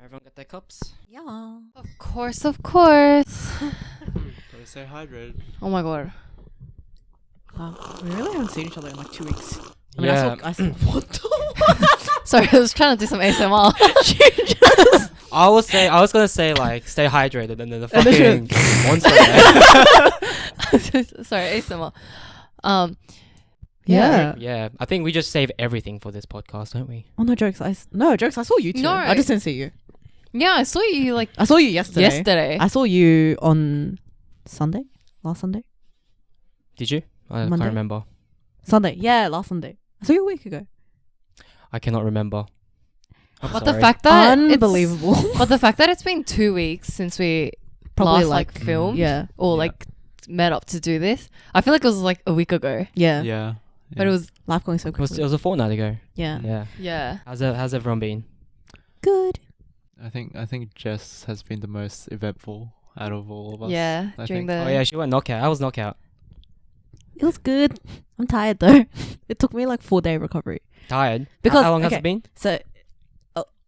Everyone got their cups? Yeah. Of course, of course. Gotta stay hydrated. Oh my god. We really haven't seen each other in like 2 weeks. I mean, Yeah. I saw what the? Sorry, I was trying to do some ASMR. I was gonna say like stay hydrated and then the And then fucking monster there. Sorry, ASMR. Yeah. Yeah, I think we just save everything for this podcast, don't we? Oh, no jokes. No jokes. I saw you too. No. I just didn't see you. Yeah, I saw you like I saw you yesterday. yesterday. I saw you on Sunday. Last Sunday. Did you? I Monday? can't remember. Sunday. Yeah, last Sunday. I saw you a week ago. I cannot remember. I'm But sorry. the fact that Unbelievable. But the fact that it's been 2 weeks since we Probably last like filmed yeah. or Yeah. like met up to do this, I feel like it was like a week ago. Yeah. Yeah. But it was Life going so It was, quickly. it was a fortnight ago. Yeah. Yeah. yeah. How's everyone been? Good. I think Jess has been the most eventful out of all of us. Yeah. I During think. the Oh yeah, she went knockout. I was knockout. It was good. I'm tired though. It took me like 4-day recovery. Tired. Because- how long has okay. it been? So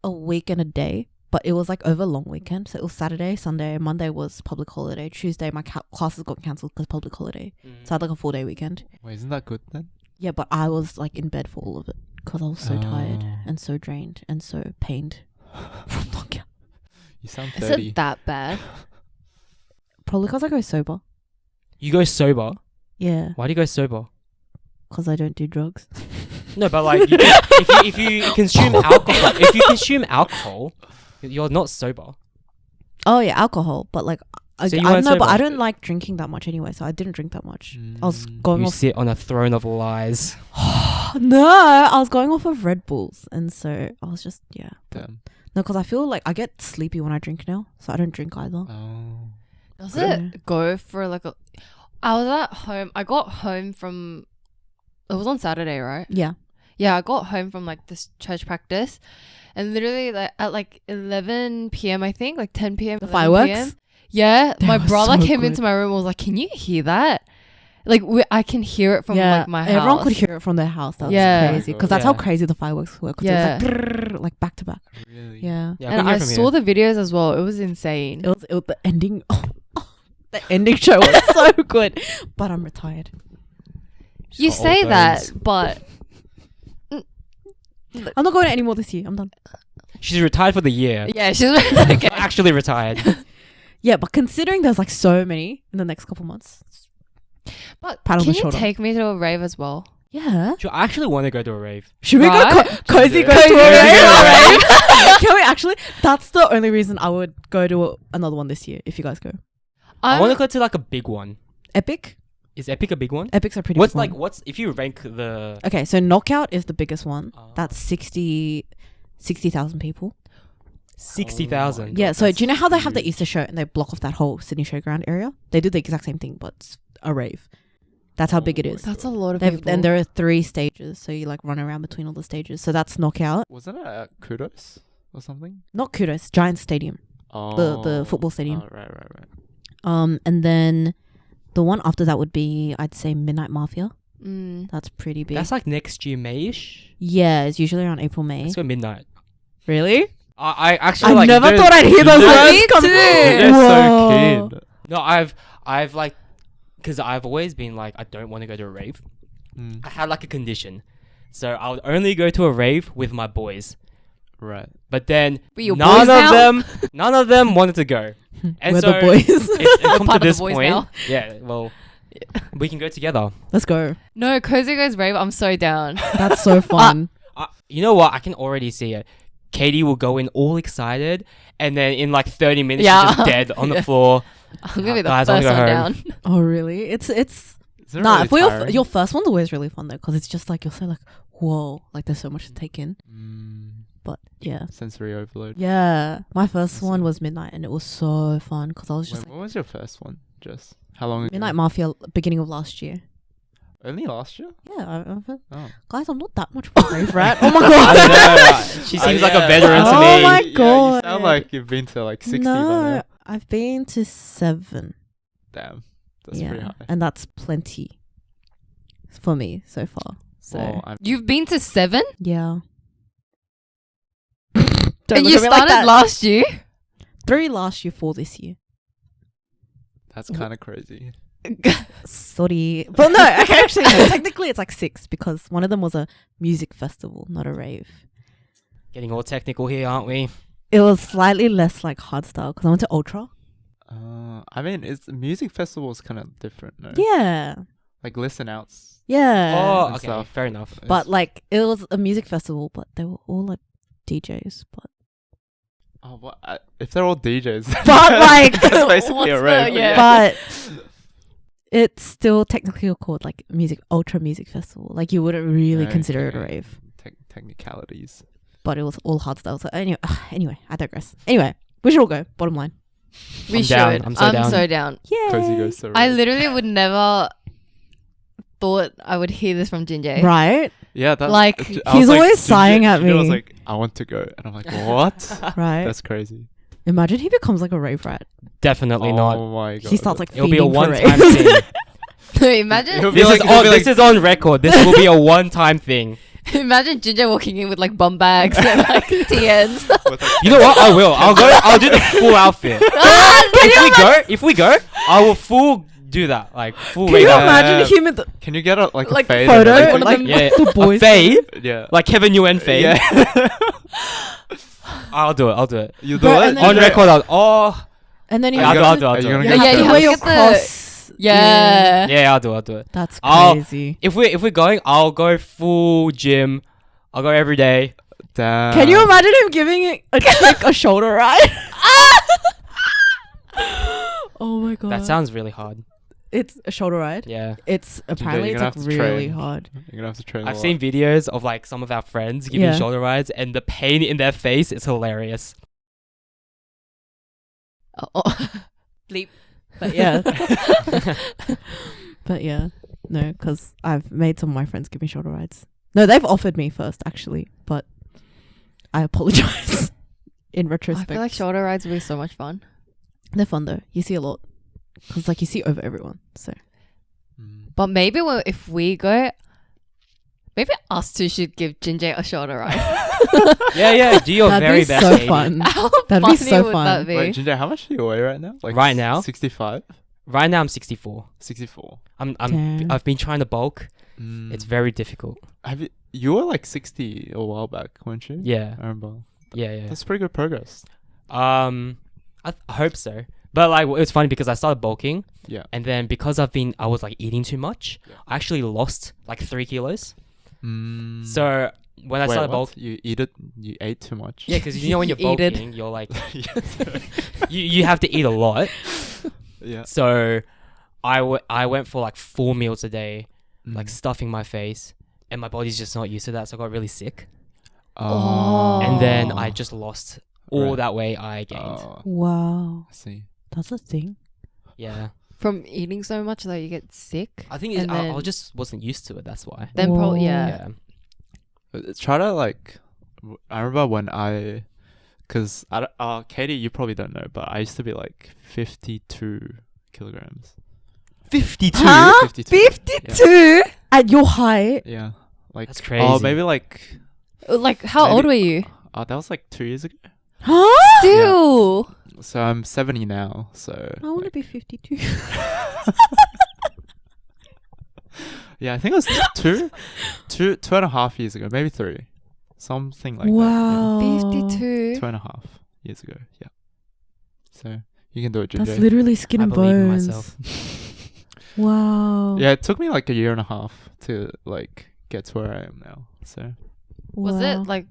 a week and a day, but it was like over a long weekend. So it was Saturday, Sunday, Monday was public holiday. Tuesday my classes got cancelled because public holiday. So I had like a 4-day weekend. Wait, isn't that good then? Yeah, but I was like in bed for all of it because I was so tired Oh. and so drained and so pained from knockout. You sound Is 30. it that bad? Probably because I go sober. You go sober. Yeah, Why do you go sober? because I don't do drugs. No, but like if you consume alcohol, you're not sober. Oh yeah, alcohol, but like I So you don't weren't know, but sober? I don't like drinking that much anyway, so I didn't drink that much. I was Mm. going You off. sit on a throne of lies. No, I was going off of Red Bulls, and so I was just Damn. No, because I feel like I get sleepy when I drink now, so I don't drink either. Oh. Does Yeah. it go for like a... I was at home. I got home from... It was on Saturday, right? Yeah. Yeah, I got home from like this church practice, and literally like at like 11 p.m. I think, like 10 p.m. The 11 fireworks? PM. Yeah, They my were brother so came good. into my room and was like, "Can you hear that?" Like I can hear it from like my house. Everyone could hear it from their house. That was Yeah. crazy because that's how Yeah. crazy the fireworks were. Because Yeah. it was like, grrr, like back to back. Really? Yeah. Yeah, And can hear I from saw here. the videos as well. It was insane. It was the ending. The ending show was so good, but I'm retired. You She's got say old that, bones. but I'm not going any more this year. I'm done. She's retired for the year. yeah, she's Not actually retired. Yeah, but considering there's like so many in the next couple months. But Pat on can the you shoulder. take me to a rave as well? Yeah. I actually want to go to a rave. Should we Right? go? Cozy Yeah. go to a Cozy rave. go to a rave. Can we actually? That's the only reason I would go to another one this year if you guys go. I want to go to like a big one. Epic. Is Epic a big one? Epics are pretty. What's big like one. what's if you rank the Okay, so Knockout is the biggest one. Oh. That's 60,000 people. 60,000? Yeah, so do you know how they have the huge. Easter show and they block off that whole Sydney Showground area? They do the exact same thing, but it's a rave. That's how big it is. That's a lot of They've, people. and there are 3 stages, so you like run around between all the stages. So that's Knockout. Wasn't it at Kudos or something? Not Kudos, Giant Stadium, Oh. the football stadium. Oh, right. And then the one after that would be, I'd say, Midnight Mafia. Mm. That's pretty big. That's like next year, May-ish. Yeah, it's usually around April, May. Let's go midnight. Really? I actually I like never those- thought I'd hear those those- words Me come. too. They're Whoa. so keen. No, I've like, because I've always been like, I don't want to go to a rave. Mm. I had like a condition, so I would only go to a rave with my boys. Right. But then But your none boys of now? them wanted to go. And We're so the boys. It's come part to of the this boys point. now. Yeah, well, we can go together. Let's go. No, Kozi goes rave. I'm so down. That's so fun. You know what? I can already see it. Katie will go in all excited, and then in like 30 minutes, Yeah. she's just dead on the Yeah. floor. I'm gonna be the Guys, I wanna first go one home. down. Oh, really? It's Isn't it nah. really For tiring? your first one's always really fun though, because it's just like you're so like, whoa, like there's so much to take in. But yeah, Sensory overload. yeah. My first Awesome. one was Midnight, and it was so fun because I was just Wait, what was your first one? Just how long ago? Midnight Mafia, beginning of last year. Only last year? Yeah, Oh. guys, I'm not that much of a rave rat. Oh my I god. don't know. She seems like a veteran to Oh me. my You God. sound like you've been to like 60 by No, now. I've been to 7. Damn. That's yeah, pretty high. and that's plenty for me so far. So Well, I'm You've been to 7? yeah. Don't And look you at me like started that. last year. 3 last year, 4 this year. That's kind of crazy. Sorry. But no, okay, actually, no, technically it's like 6 because one of them was a music festival, not a rave. Getting all technical here, aren't we? It was slightly less like hardstyle because I went to Ultra. I mean, it's music festivals kind of different, no? Yeah. Like listen outs. Yeah. Oh, and okay, stuff. fair enough. But like it was a music festival, but they were all like DJs. But Oh, what? If they're all DJs, But, like, that's basically what's a the- rave. yeah. but it's still technically called like Ultra Music Festival. Like you wouldn't really consider it a Okay. rave, Technicalities. but it was all hardstyle. So anyway, I digress. Anyway, we should all go. Bottom line. We I'm should. down. I'm so down. so down. Yeah. Kozi goes to I rave. literally would never thought I would hear this from Jinjay. Right. Yeah, that's Like, I he's was always Ginger- sighing at Ginger was me. like, I want to go, and I'm like, what? Right. That's crazy. Imagine he becomes like a rave rat. Definitely Oh not. my god. He starts like It'll be a fiending for one-time raves. thing. Imagine, It'll be This like- is it'll on. be This like- is on record. This will be a one-time thing. imagine Jinjay walking in with like bum bags and like TNs. with, like, You know what? I will. I'll go. I'll do the full outfit. If we go, I will full do that. Like full. Can you makeup. imagine him in the Can you get a like like a fade? photo? and, Like, Yeah, the boys. a fade, yeah. like Kevin Yuen fade. Yeah. I'll do it. You do Bro, it and then- On Yeah. record, oh, And then you Yeah, have I'll to- do it. Are you gonna you get Yeah, have you to have wear to your get the- cross. Yeah. yeah, I'll do it. That's I'll- crazy. If we're going, I'll go full gym. I'll go every day. Damn. Can you imagine him giving it like a shoulder ride? Oh my god. That sounds really hard. It's a shoulder ride. Yeah, It's apparently you're it's gonna like have to really train. hard. You're gonna have to train. I've seen videos of like some of our friends giving Yeah. shoulder rides, and the pain in their face is hilarious. Oh. Bleep. But yeah. But yeah. No, because I've made some of my friends give me shoulder rides. No, they've offered me first actually, but I apologize in I retrospect. feel like shoulder rides would be so much fun. They're fun though. You see a lot. Because like you see over everyone. So But maybe if we go, maybe us two should give Jinjay a shoulder ride. Yeah. Do your that'd very be best. so Katie. fun. How That'd be funny so would fun. that be? Wait, Ginger, how much do you weigh right now? Like Right now? 65, Right now, I'm 64. 64. Damn. I've been trying to bulk. It's very difficult. Have you were like 60 a while back, weren't you? Yeah, I remember. yeah. That's pretty good progress. I hope so. But like, it's funny because I started bulking, Yeah. and then because I was like eating too much, Yeah. I actually lost like 3 kilos. Mm. So when I Wait, started what? bulking, You ate too much. yeah, because you know when you're You ate it. bulking, you're like Yes. you have to eat a lot. Yeah. So I went for like 4 meals a day, like Mm. stuffing my face, and my body's just not used to that, so I got really sick. Oh. And then I just lost all Right. that weight I gained. Oh, Wow. I see. That's a thing. Yeah, From eating so much that you get sick. I think And I then- just wasn't used to it. That's why. Then probably Whoa. yeah. Try to like. I remember when because Katie, you probably don't know, but I used to be like 52 kilograms. 52. Huh? 52. 52 at your height. Yeah. Like That's Oh, crazy. maybe like Like how Maybe- old were you? that was like 2 years ago. Huh? Still. So I'm 70 now. So I want to be 52. yeah, I think it was two and a half years ago, maybe 3, something like that. Wow. 52. Yeah. 2.5 years ago. Yeah. So you can do it, Ginger. That's literally skin I and believe in bones. myself. Wow. Yeah, it took me like a year and a half to like get to where I am now. So Was Wow. it like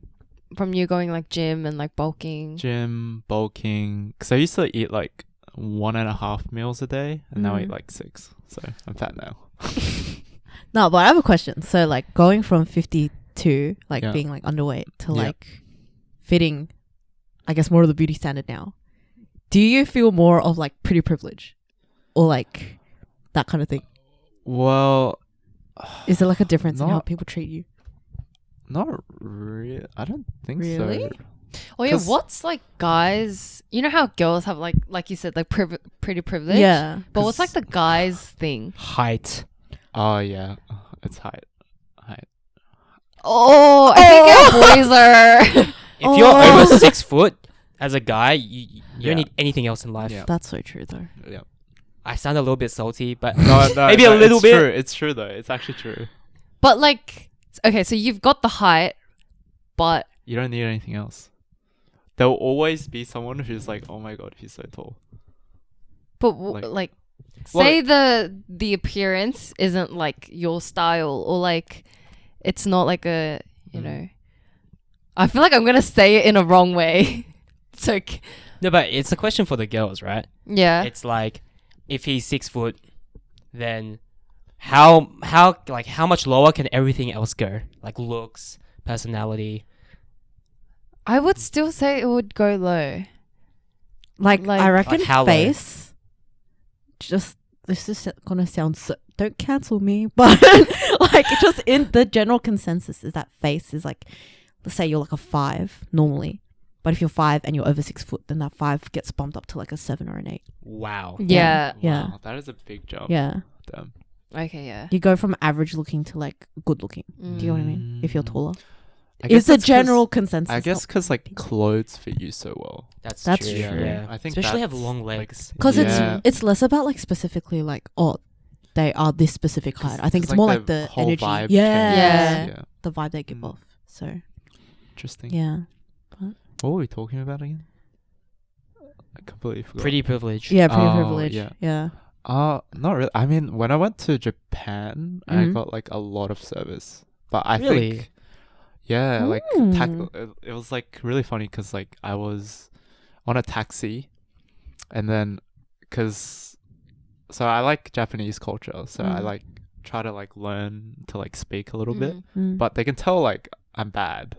from you going like gym and like bulking? gym, bulking. Because I used to eat like 1.5 meals a day, and now I eat like 6. So I'm fat now. No, but I have a question. So, like, going from 52, like, Yeah. being, like, underweight to, Yeah. like, fitting, I guess, more of the beauty standard now, do you feel more of, like, pretty privilege? Or, like, that kind of thing? Well, Is there, like, a difference in how Not- people treat you? not really. I don't think Really? so. Oh yeah, 'Cause- what's like guys? You know how girls have like you said, like pretty privilege. Yeah. But what's like the guys thing? Height. Oh yeah, it's height. Oh, I think our boys are. if you're over 6 foot as a guy, you Yeah. don't need anything else in life. Yeah. That's so true though. Yeah. I sound a little bit salty, but No, maybe a little it's bit. True. It's true though. It's actually true. But like, okay, so you've got the height, but You don't need anything else. There will always be someone who's like, oh my god, he's so tall. Like- like, Well, say the appearance isn't like your style, or like it's not like a, you Mm. know. I feel like I'm gonna say it in a wrong way. So No, but it's a question for the girls, right? yeah, It's like, if he's 6 foot, then how much lower can everything else go? Like looks, personality. I would still say it would go low. Like Like- I reckon Like how low? face. Just this is gonna sound so. Don't cancel me, but like just in the general consensus is that face is like, let's say you're like a 5 normally, but if you're 5 and you're over 6 foot, then that 5 gets bumped up to like a 7 or an 8. Wow. Yeah. Yeah. Wow, that is a big jump. Yeah, Damn. Okay. Yeah. you go from average looking to like good looking. Do you know what I mean? If you're Mm. taller, I guess it's a that's 'cause- general consensus. I guess not- because like clothes fit you so well. That's That's true. true. Yeah. I think Especially have that's, long like, legs. Because Yeah. it's less about like specifically like, oh, they are this specific height. I think it's more like the whole energy. vibe Yeah. changes. Yeah. The vibe they give Mm. off. So Interesting. yeah. What were we talking about again? I completely forgot. Pretty privilege. Yeah, pretty Oh, privilege. yeah. Yeah. Not really. I mean, when I went to Japan, I Mhm. got like a lot of service. But I Really? think, yeah, like Mm. it was like really funny because like I was on a taxi, and then so I like Japanese culture, so I Mm. like try to like learn to like speak a little bit, Mm. Mm. but they can tell like I'm bad.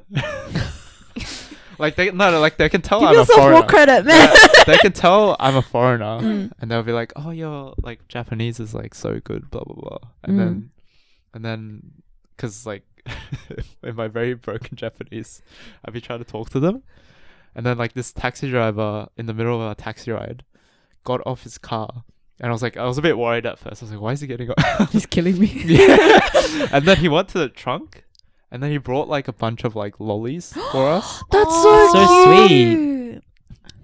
Like they can tell Give I'm a yourself foreigner. more credit, man. They can tell I'm a foreigner, Mm. and they'll be like, "Oh, your like Japanese is like so good, blah blah blah," and Mm. then, because like in my very broken Japanese, I'd be trying to talk to them, and then like this taxi driver in the middle of a taxi ride got off his car, and I was a bit worried at first. I was like, "Why is he getting off?" He's killing me. Yeah. And then he went to the trunk, and then he brought like a bunch of like lollies for us. That's Oh. so, So cute.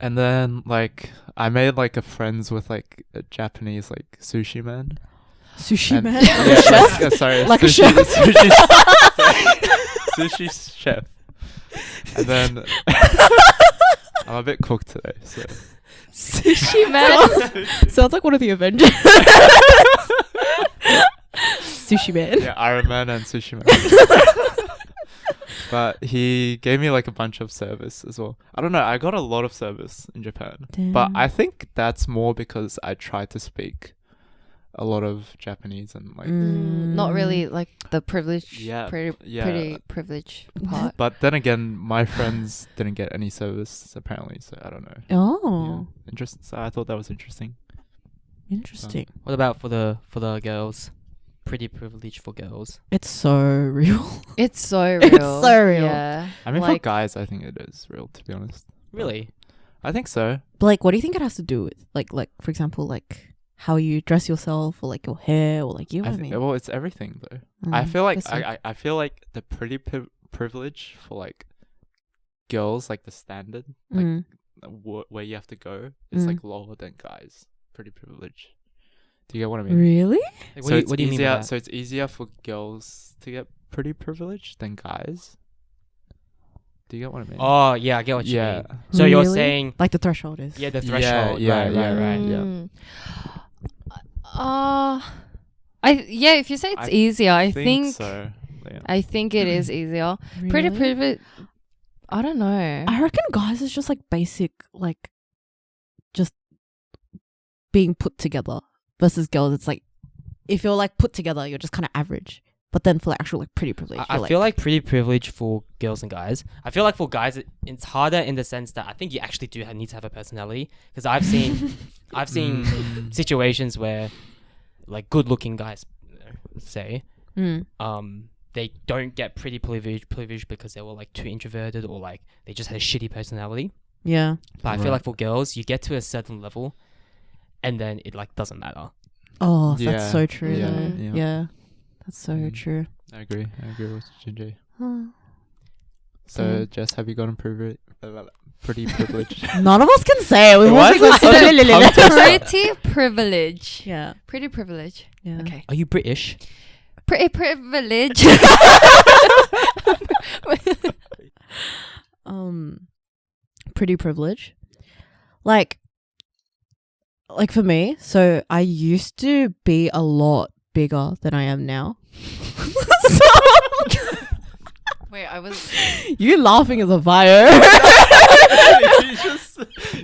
And then like I made like a friends with like a Japanese like sushi man. Sushi And- man. yeah, Chef? like, sorry, Like a sushi, chef? sushi chef. And then I'm a bit cooked today, so Sushi man. Sounds like one of the Avengers. Sushi man. yeah, Iron Man and sushi man. But he gave me like a bunch of service as well. I don't know, I got a lot of service in Japan. But I think that's more because I tried to speak a lot of Japanese and like Not really like the privilege. Yeah, Pretty yeah. privilege part. But then again, my friends didn't get any service apparently, so I don't know. Oh, Yeah. Interesting. So I thought that was interesting. interesting. What about for the girls? Pretty privilege for girls. It's so real. It's so real. It's so real. Yeah. I mean, Like- for guys, I think it is real, to be honest. Really? I think so. Blake, what do you think it has to do with, like for example, like how you dress yourself or like your hair or like, you know I what I think, mean? well, it's everything though. I Mm, feel like guess so. I feel like the pretty privilege for like girls, like the standard, like Mm. where you have to go, is Mm. like lower than guys. Pretty privilege. Do you get what I mean? Really? Like, So it's what do you mean by easier. that? So it's easier for girls to get pretty privilege than guys. Do you get what I mean? Oh yeah, I get what you yeah. mean. So you're Really? saying Like the threshold is. the Yeah, threshold. yeah, right, yeah, right. yeah. Mm. If you say it's I easier, I think so. Yeah. I think it is easier. Pretty Really? privilege. I don't know. I reckon guys is just like basic, like just being put together versus girls. It's like if you're like put together, you're just kind of average. But then for like actual like pretty privilege, I you're, feel like pretty privilege for girls and guys. I feel like for guys, it's harder in the sense that I think you actually do need to have a personality. Because I've seen Mm. situations where like good-looking guys, say, Mm. they don't get pretty privilege because they were like too introverted or like they just had a shitty personality. Yeah. But I feel Right. like for girls, you get to a certain level, and then it like doesn't matter. Oh, Yeah. that's so true. Yeah, though. yeah. Yeah. That's so Mm. true. I agree with Ginger. Huh. So, Jess, have you gotten pretty privileged? None of us can say it. We Why won't is it such a be- tongue twister? Pretty privilege. Yeah. Pretty privilege. Yeah. Okay. Are you British? Pretty privilege. Pretty privilege. Like for me, so I used to be a lot bigger than I am now. Wait, I was. You laughing is a fire.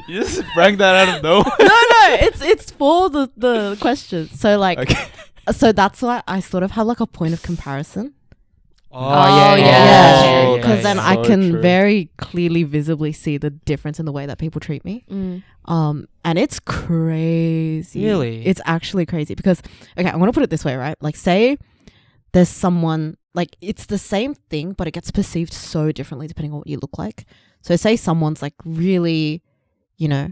you just bring that out of nowhere. No, it's for the question. So like, Okay. so that's why I sort of have like a point of comparison. Oh, yeah. Yeah, Oh, because then I So can true. very clearly, visibly see the difference in the way that people treat me. And it's crazy. Really? It's actually crazy because, okay, I'm gonna put it this way, right? Like, say there's someone, like, it's the same thing, but it gets perceived so differently depending on what you look like. So say someone's like really, you know,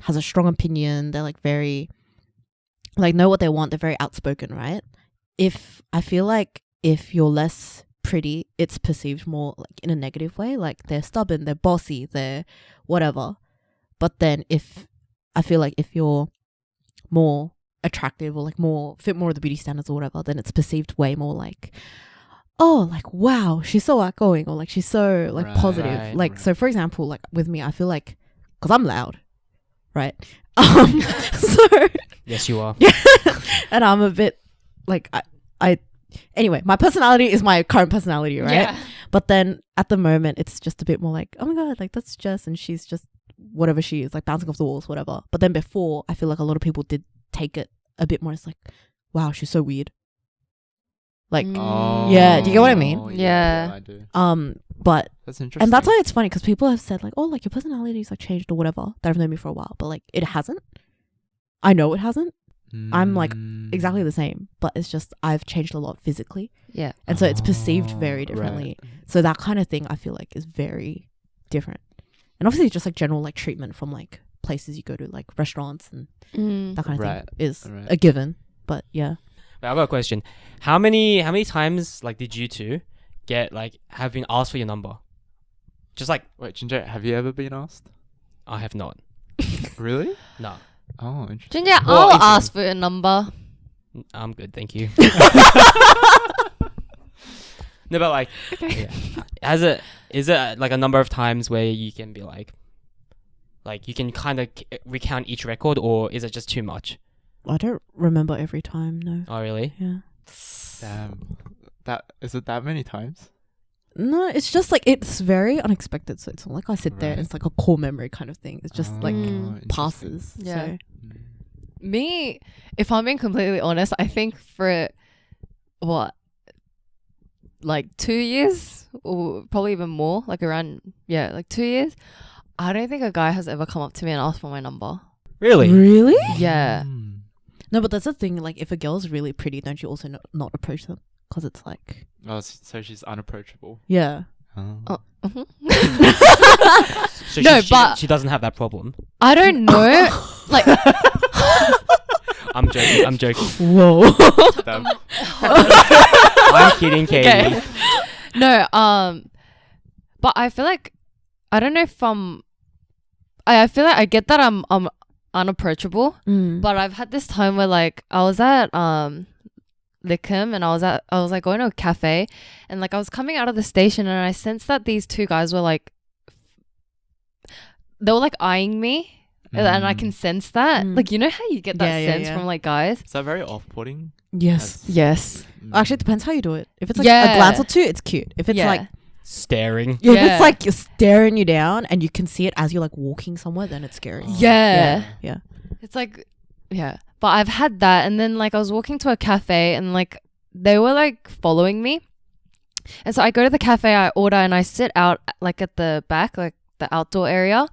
has a strong opinion, they're like very, like, know what they want, they're very outspoken, right? I feel like if you're less pretty, it's perceived more like in a negative way, like they're stubborn, they're bossy, they're whatever. But then I feel like if you're more attractive or like fit more of the beauty standards or whatever, then it's perceived way more like, oh, like, wow, she's so outgoing, or like she's so like Right, positive. right, Like, right. so for example, like with me, I feel like, because I'm loud, right? So Yes, you are. and I'm a bit like I anyway, my personality is my current personality, right? Yeah. But then at the moment it's just a bit more like, oh my god, like that's Jess and she's just whatever she is, like bouncing off the walls, whatever. But then before, I feel like a lot of people did take it a bit more as like, wow, she's so weird. Like Yeah, do you get what I mean? Yeah. I do. but That's interesting. and that's why it's funny because people have said like, oh, like your personality's like changed or whatever, that have known me for a while, but like it hasn't. I know it hasn't. I'm like exactly the same, but it's just I've changed a lot physically, Yeah. and so it's perceived very Right. differently. So that kind of thing I feel like is very different, and obviously just like general like treatment from like places you go to, like restaurants and that kind of Right. thing is Right. a given. But yeah, But I've got a question. How many times like did you two get like having asked for your number? Just like Wait, Ginger, have you ever been asked? I have not. Really? No, Oh, interesting. Ginger, Well, I'll it's- ask for your number. I'm good, thank you. No, but like, yeah. Is it like a number of times where you can be like you can kind of recount each record, or is it just too much? I don't remember every time. No. Oh, really? Yeah. Damn. Is it that many times? No, it's just like it's very unexpected. So it's not like I sit there and Right. it's like a core memory kind of thing. It's just like interesting. passes. Yeah. So. Me, if I'm being completely honest, I think for what, like 2 years or probably even more, like around, like 2 years, I don't think a guy has ever come up to me and asked for my number. Really? Really? Yeah. No, but that's the thing. Like, if a girl's really pretty, don't you also not approach them? Because it's like, Oh, so she's unapproachable. yeah. Oh. Mhm. So No, she but- she doesn't have that problem. I don't know. Like, I'm joking. I'm joking. Whoa. Damn. I'm kidding, Katie. okay. No, but I feel like, I don't know if I feel like I get that I'm unapproachable, but I've had this time where like I was at Lickham and I was like going to a cafe, and like I was coming out of the station and I sensed that these two guys were like, they were like eyeing me, and I can sense that. Mm. Like, you know how you get that Yeah, yeah, sense yeah. from like guys? Is that very off-putting? Yes. Yes. Actually, it depends how you do it. If it's like Yeah. a glance or two, it's cute. If it's like, Staring. if Yeah. it's like you're staring you down and you can see it as you're like walking somewhere, then it's scary. Yeah. Yeah. It's like, yeah. But I've had that. And then like I was walking to a cafe and like they were like following me. And so I go to the cafe, I order, and I sit out like at the back, like the outdoor area.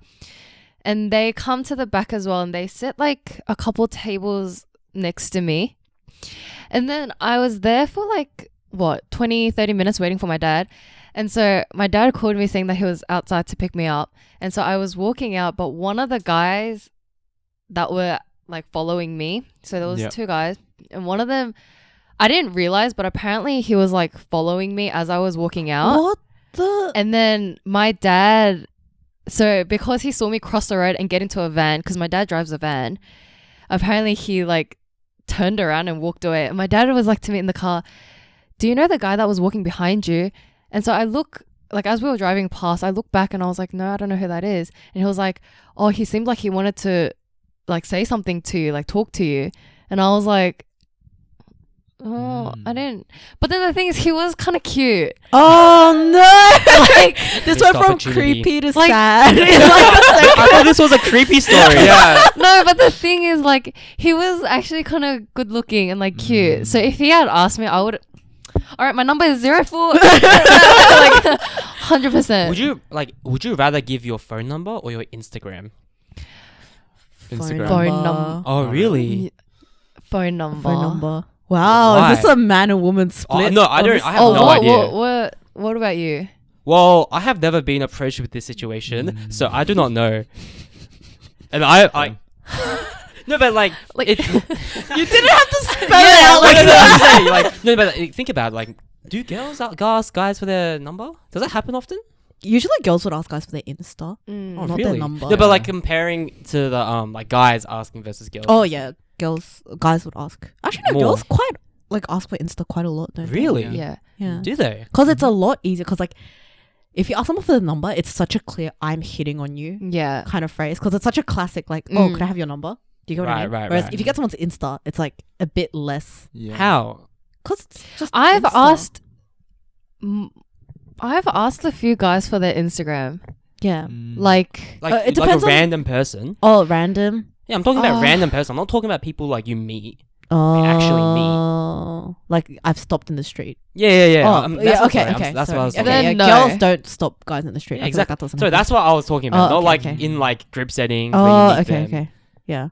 And they come to the back as well, and they sit like a couple tables next to me. And then I was there for like, 20-30 minutes waiting for my dad. And so my dad called me saying that he was outside to pick me up. And so I was walking out, but one of the guys that were like following me, so there was Yep. two guys, and one of them, I didn't realize, but apparently he was like following me as I was walking out. What? And then my dad, so because he saw me cross the road and get into a van, because my dad drives a van, apparently he like turned around and walked away. And my dad was like to me in the car, do you know the guy that was walking behind you? And so I look, like as we were driving past, I looked back and I was like, no, I don't know who that is. And he was like, oh, he seemed like he wanted to like say something to you, like talk to you. And I was like, oh, I didn't. But then the thing is, he was kind of cute. Oh no! Like, This Missed went from opportunity. creepy to Like- sad. I thought this was a creepy story. Yeah. no, but the thing is, like, he was actually kind of good looking and like cute. So if he had asked me, I would. All right, my number is 04. Like 100%. Would you rather give your phone number or your Instagram? Instagram. Phone number. Oh, really? Phone number. Phone number. Wow, Why? is this a man and woman split? no, I on don't- this- I have Oh, no idea. What about you? Well, I have never been approached with this situation, so I do not know. And I no, but like Like, it, You didn't have to spell Yeah, it out like, like no, I'm that. saying, like, no, but like, think about it, like, do girls ask guys for their number? Does that happen often? Usually girls would ask guys for their Insta. mm. not their number. No, but like comparing to the like guys asking versus girls. Oh yeah, guys would ask. Actually, no, More. girls quite like ask for Insta quite a lot, don't they? Really? Yeah. Yeah. Do they? Because it's a lot easier. Because like, if you ask someone for the number, it's such a clear "I'm hitting on you" Yeah. kind of phrase. Because it's such a classic. Like, oh, Mm. could I have your number? Do you get what I mean? Right, Whereas right. if you get someone's Insta, it's like a bit less. Yeah. How? Because it's just. I've Insta. asked. I've asked a few guys for their Instagram. Yeah. Mm. Like, Like, it like a depends on- random person? Oh, random. Yeah, I'm talking about Oh. random person. I'm not talking about people like you meet. Oh, actually like I've stopped in the street. Yeah. Oh, That's yeah. what- Okay, sorry, okay. that's what I was sorry. talking Okay, Then yeah, no. girls don't stop guys in the street. Yeah, I feel exactly. Like that doesn't So happen. that's what I was talking about. Oh, Not okay, like okay. in like group settings. where you Oh, meet okay, them. okay. Yeah.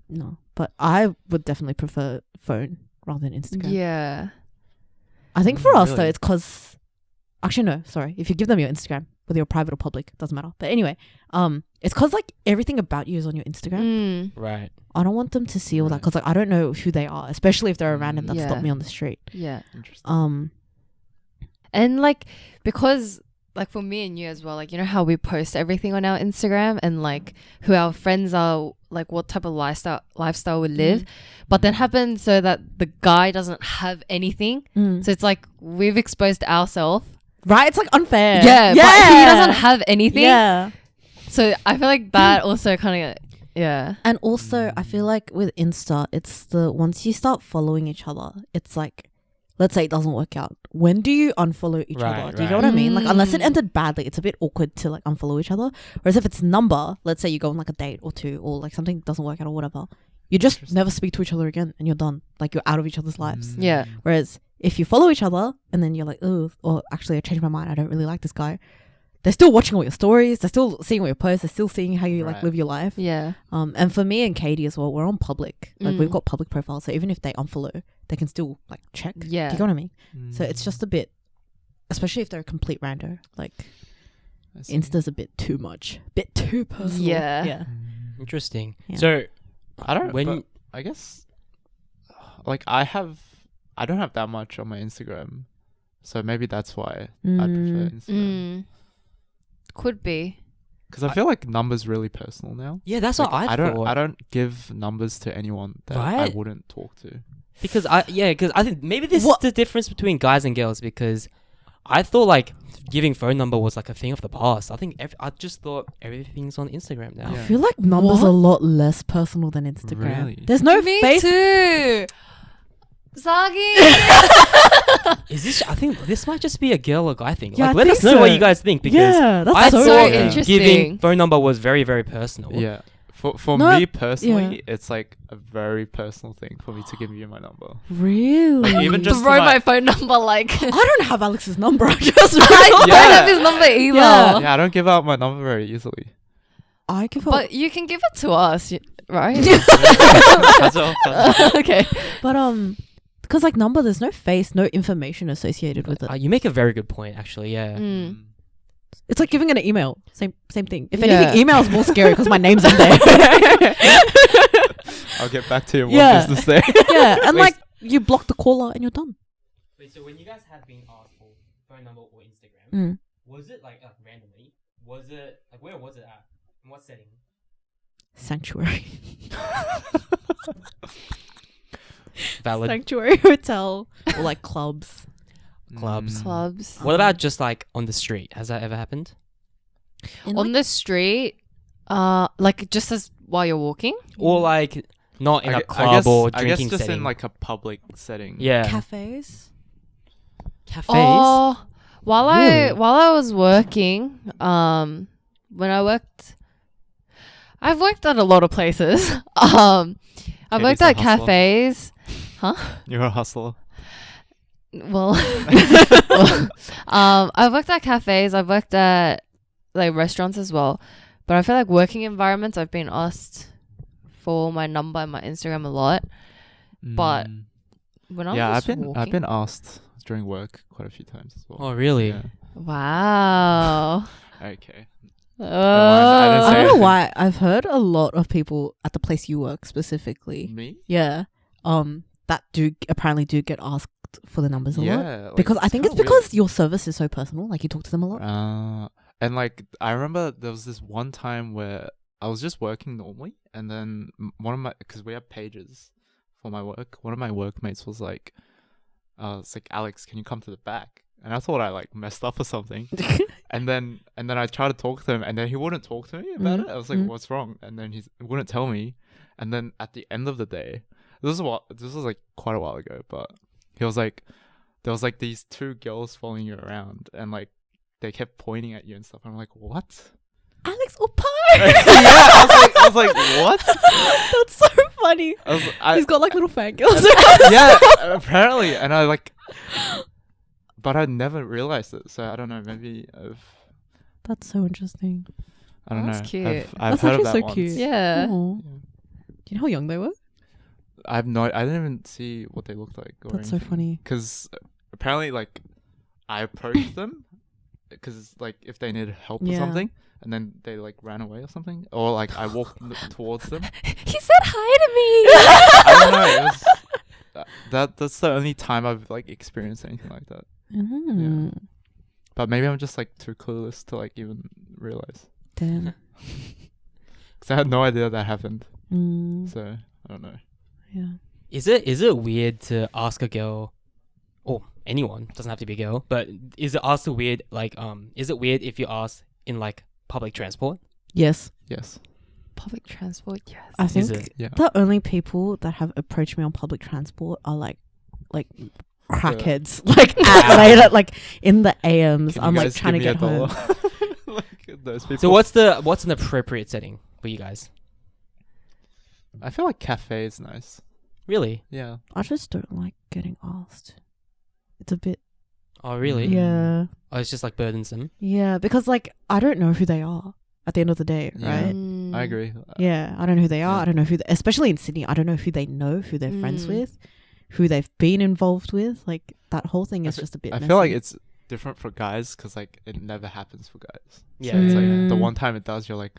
No, but I would definitely prefer phone rather than Instagram. yeah. I think for us though, Really? it's because actually no, sorry. If you give them your Instagram, whether you're private or public, doesn't matter. But anyway, it's because like everything about you is on your Instagram. Mm. Right. I don't want them to see all that Right. because like I don't know who they are, especially if they're a random that Yeah. stopped me on the street. Yeah. Interesting. And like, because like for me and you as well, like, you know how we post everything on our Instagram and like who our friends are, like what type of lifestyle we live, but then happen so that the guy doesn't have anything. Mm. So it's like we've exposed ourselves. Right? It's like unfair. Yeah, but he doesn't have anything. Yeah. So I feel like that also kind of, yeah. And also, I feel like with Insta, it's once you start following each other, it's like, let's say it doesn't work out. When do you unfollow each Right, other? Do you right. get what I mean? Like, unless it Mm. ended badly, it's a bit awkward to like unfollow each other. Whereas if it's number, let's say you go on like a date or two, or like something doesn't work out or whatever, you just Interesting. never speak to each other again and you're done. Like, you're out of each other's lives. Mm. Yeah. Whereas if you follow each other and then you're like, oh, or actually I changed my mind, I don't really like this guy. They're still watching all your stories. They're still seeing all your posts. They're still seeing how you like Right. live your life. Yeah. And for me and Katie as well, we're on public. Like, we've Mm. got public profiles. So even if they unfollow, they can still like check. Yeah. Do you get what I mean? So Mm. it's just a bit, especially if they're a complete rando. Like, I see. Insta's a bit too much. Bit too personal. Yeah. Yeah. Mm. Interesting. Yeah. So I don't. when But I guess, like I don't have that much on my Instagram, so maybe that's why I prefer Instagram. Mm. Could be. Because I feel like numbers really personal now. yeah, that's Like, what I thought. I don't give numbers to anyone that I Right. wouldn't talk to. Because I think maybe this What- is the difference between guys and girls, because I thought like giving phone number was like a thing of the past. I think I just thought everything's on Instagram now. I Yeah. feel like numbers What? are a lot less personal than Instagram. Really? There's no Me face. too. Zagi. Is this? I think this might just be a girl or guy thing. Yeah, Like, I let us think know what so. you guys think, because Yeah, that's I so, so thought interesting. giving phone number was very, very personal. Yeah. For No, me personally, it's like a very personal thing for me to give you my number. Really? Like, even just to Throw my- my phone number like. I don't have Alex's number. I just I don't Yeah. have his number either. Yeah. Yeah, I don't give out my number very easily. I give up. But you can give it to us, right? That's all. Okay. But because like number, there's no face, no information associated with it. You make a very good point, actually. Yeah. Mm. It's like giving an email. Same thing. If Yeah. anything, email is more scary because my name's in there. I'll get back to you in Yeah. one business day. Yeah, and Wait, like you block the caller and you're done. Wait, so when you guys have been asked for phone number or Instagram, Mm. Was it like randomly? Was it like where was it at? In what setting? Sanctuary. Valid. Sanctuary hotel or like clubs. Clubs. Clubs. What about just like on the street? Has that ever happened? On the street, like just as while you're walking. Or like not in a I club guess, or I drinking guess just setting? in like a public setting. yeah. Cafes. Cafes. Oh, while Really? I was working, when I've worked at a lot of places. I've Katie's worked a at hustler. cafes. You're a hustler. Well, I've worked at cafes. I've worked at like restaurants as well. But I feel like working environments, I've been asked for my number and my Instagram a lot. But Mm. when I'm yeah, just I've walking, been asked during work quite a few times as well. Oh really? Yeah. wow. Okay. Oh. I don't know anything. why. I've heard a lot of people at the place you work specifically. Me? Yeah. That apparently do get asked for the numbers a lot. Yeah. like, Because I think it's kinda because your service is so personal. Like you talk to them a lot. weird. And like I remember there was this one time where I was just working normally, and then because we have pages for my work, one of my workmates was like, it's like, Alex, can you come to the back? And I thought I like messed up or something. And then I tried to talk to him, and then he wouldn't talk to me about it. I was like, "What's wrong?" And then he wouldn't tell me. And then at the end of the day, this was like quite a while ago, but he was like, there was like these two girls following you around, and like they kept pointing at you and stuff. And I'm like, "What?" Alex Opar. Yeah, I was like, "What?" That's so funny. He's got like little fangirls. Yeah, apparently, and I like, but I never realized it. So I don't know. Maybe That's so interesting. I don't know. That's cute. I've That's heard of actually that so cute. once. Yeah. Aw. Yeah. Do you know how young they were? I didn't even see what they looked like. That's so funny. Because apparently, like, I approached them because, like, if they needed help or Yeah. something, and then they like ran away or something, or like I walked towards them. He said hi to me. I don't know. It was, that's the only time I've like experienced anything like that. Mm. But maybe I'm just like too clueless to like even realize. Damn. Because I had no idea that happened. Mm. So I don't know. Yeah. Is it weird to ask a girl, or anyone, doesn't have to be a girl, but is it also weird, like, is it weird if you ask in like public transport? Yes. Yes. Public transport, yes. I Is think it? Yeah. the only people that have approached me on public transport are like crackheads. Like at later, like in the AMs. Can I'm you like guys trying to give me get $1? home. Like those people. So what's an appropriate setting for you guys? I feel like cafe is nice. Really? Yeah. I just don't like getting asked. It's a bit. Oh really? Yeah. Oh, it's just like burdensome. Yeah, because like I don't know who they are at the end of the day, Yeah. right? Mm. I agree. Yeah, I don't know who they are. Yeah. I don't know especially in Sydney, I don't know who they know, who they're friends Mm. with, who they've been involved with. Like that whole thing is just a bit I messy. feel like it's different for guys because like it never happens for guys. Yeah. So it's like Mm. the one time it does, you're like,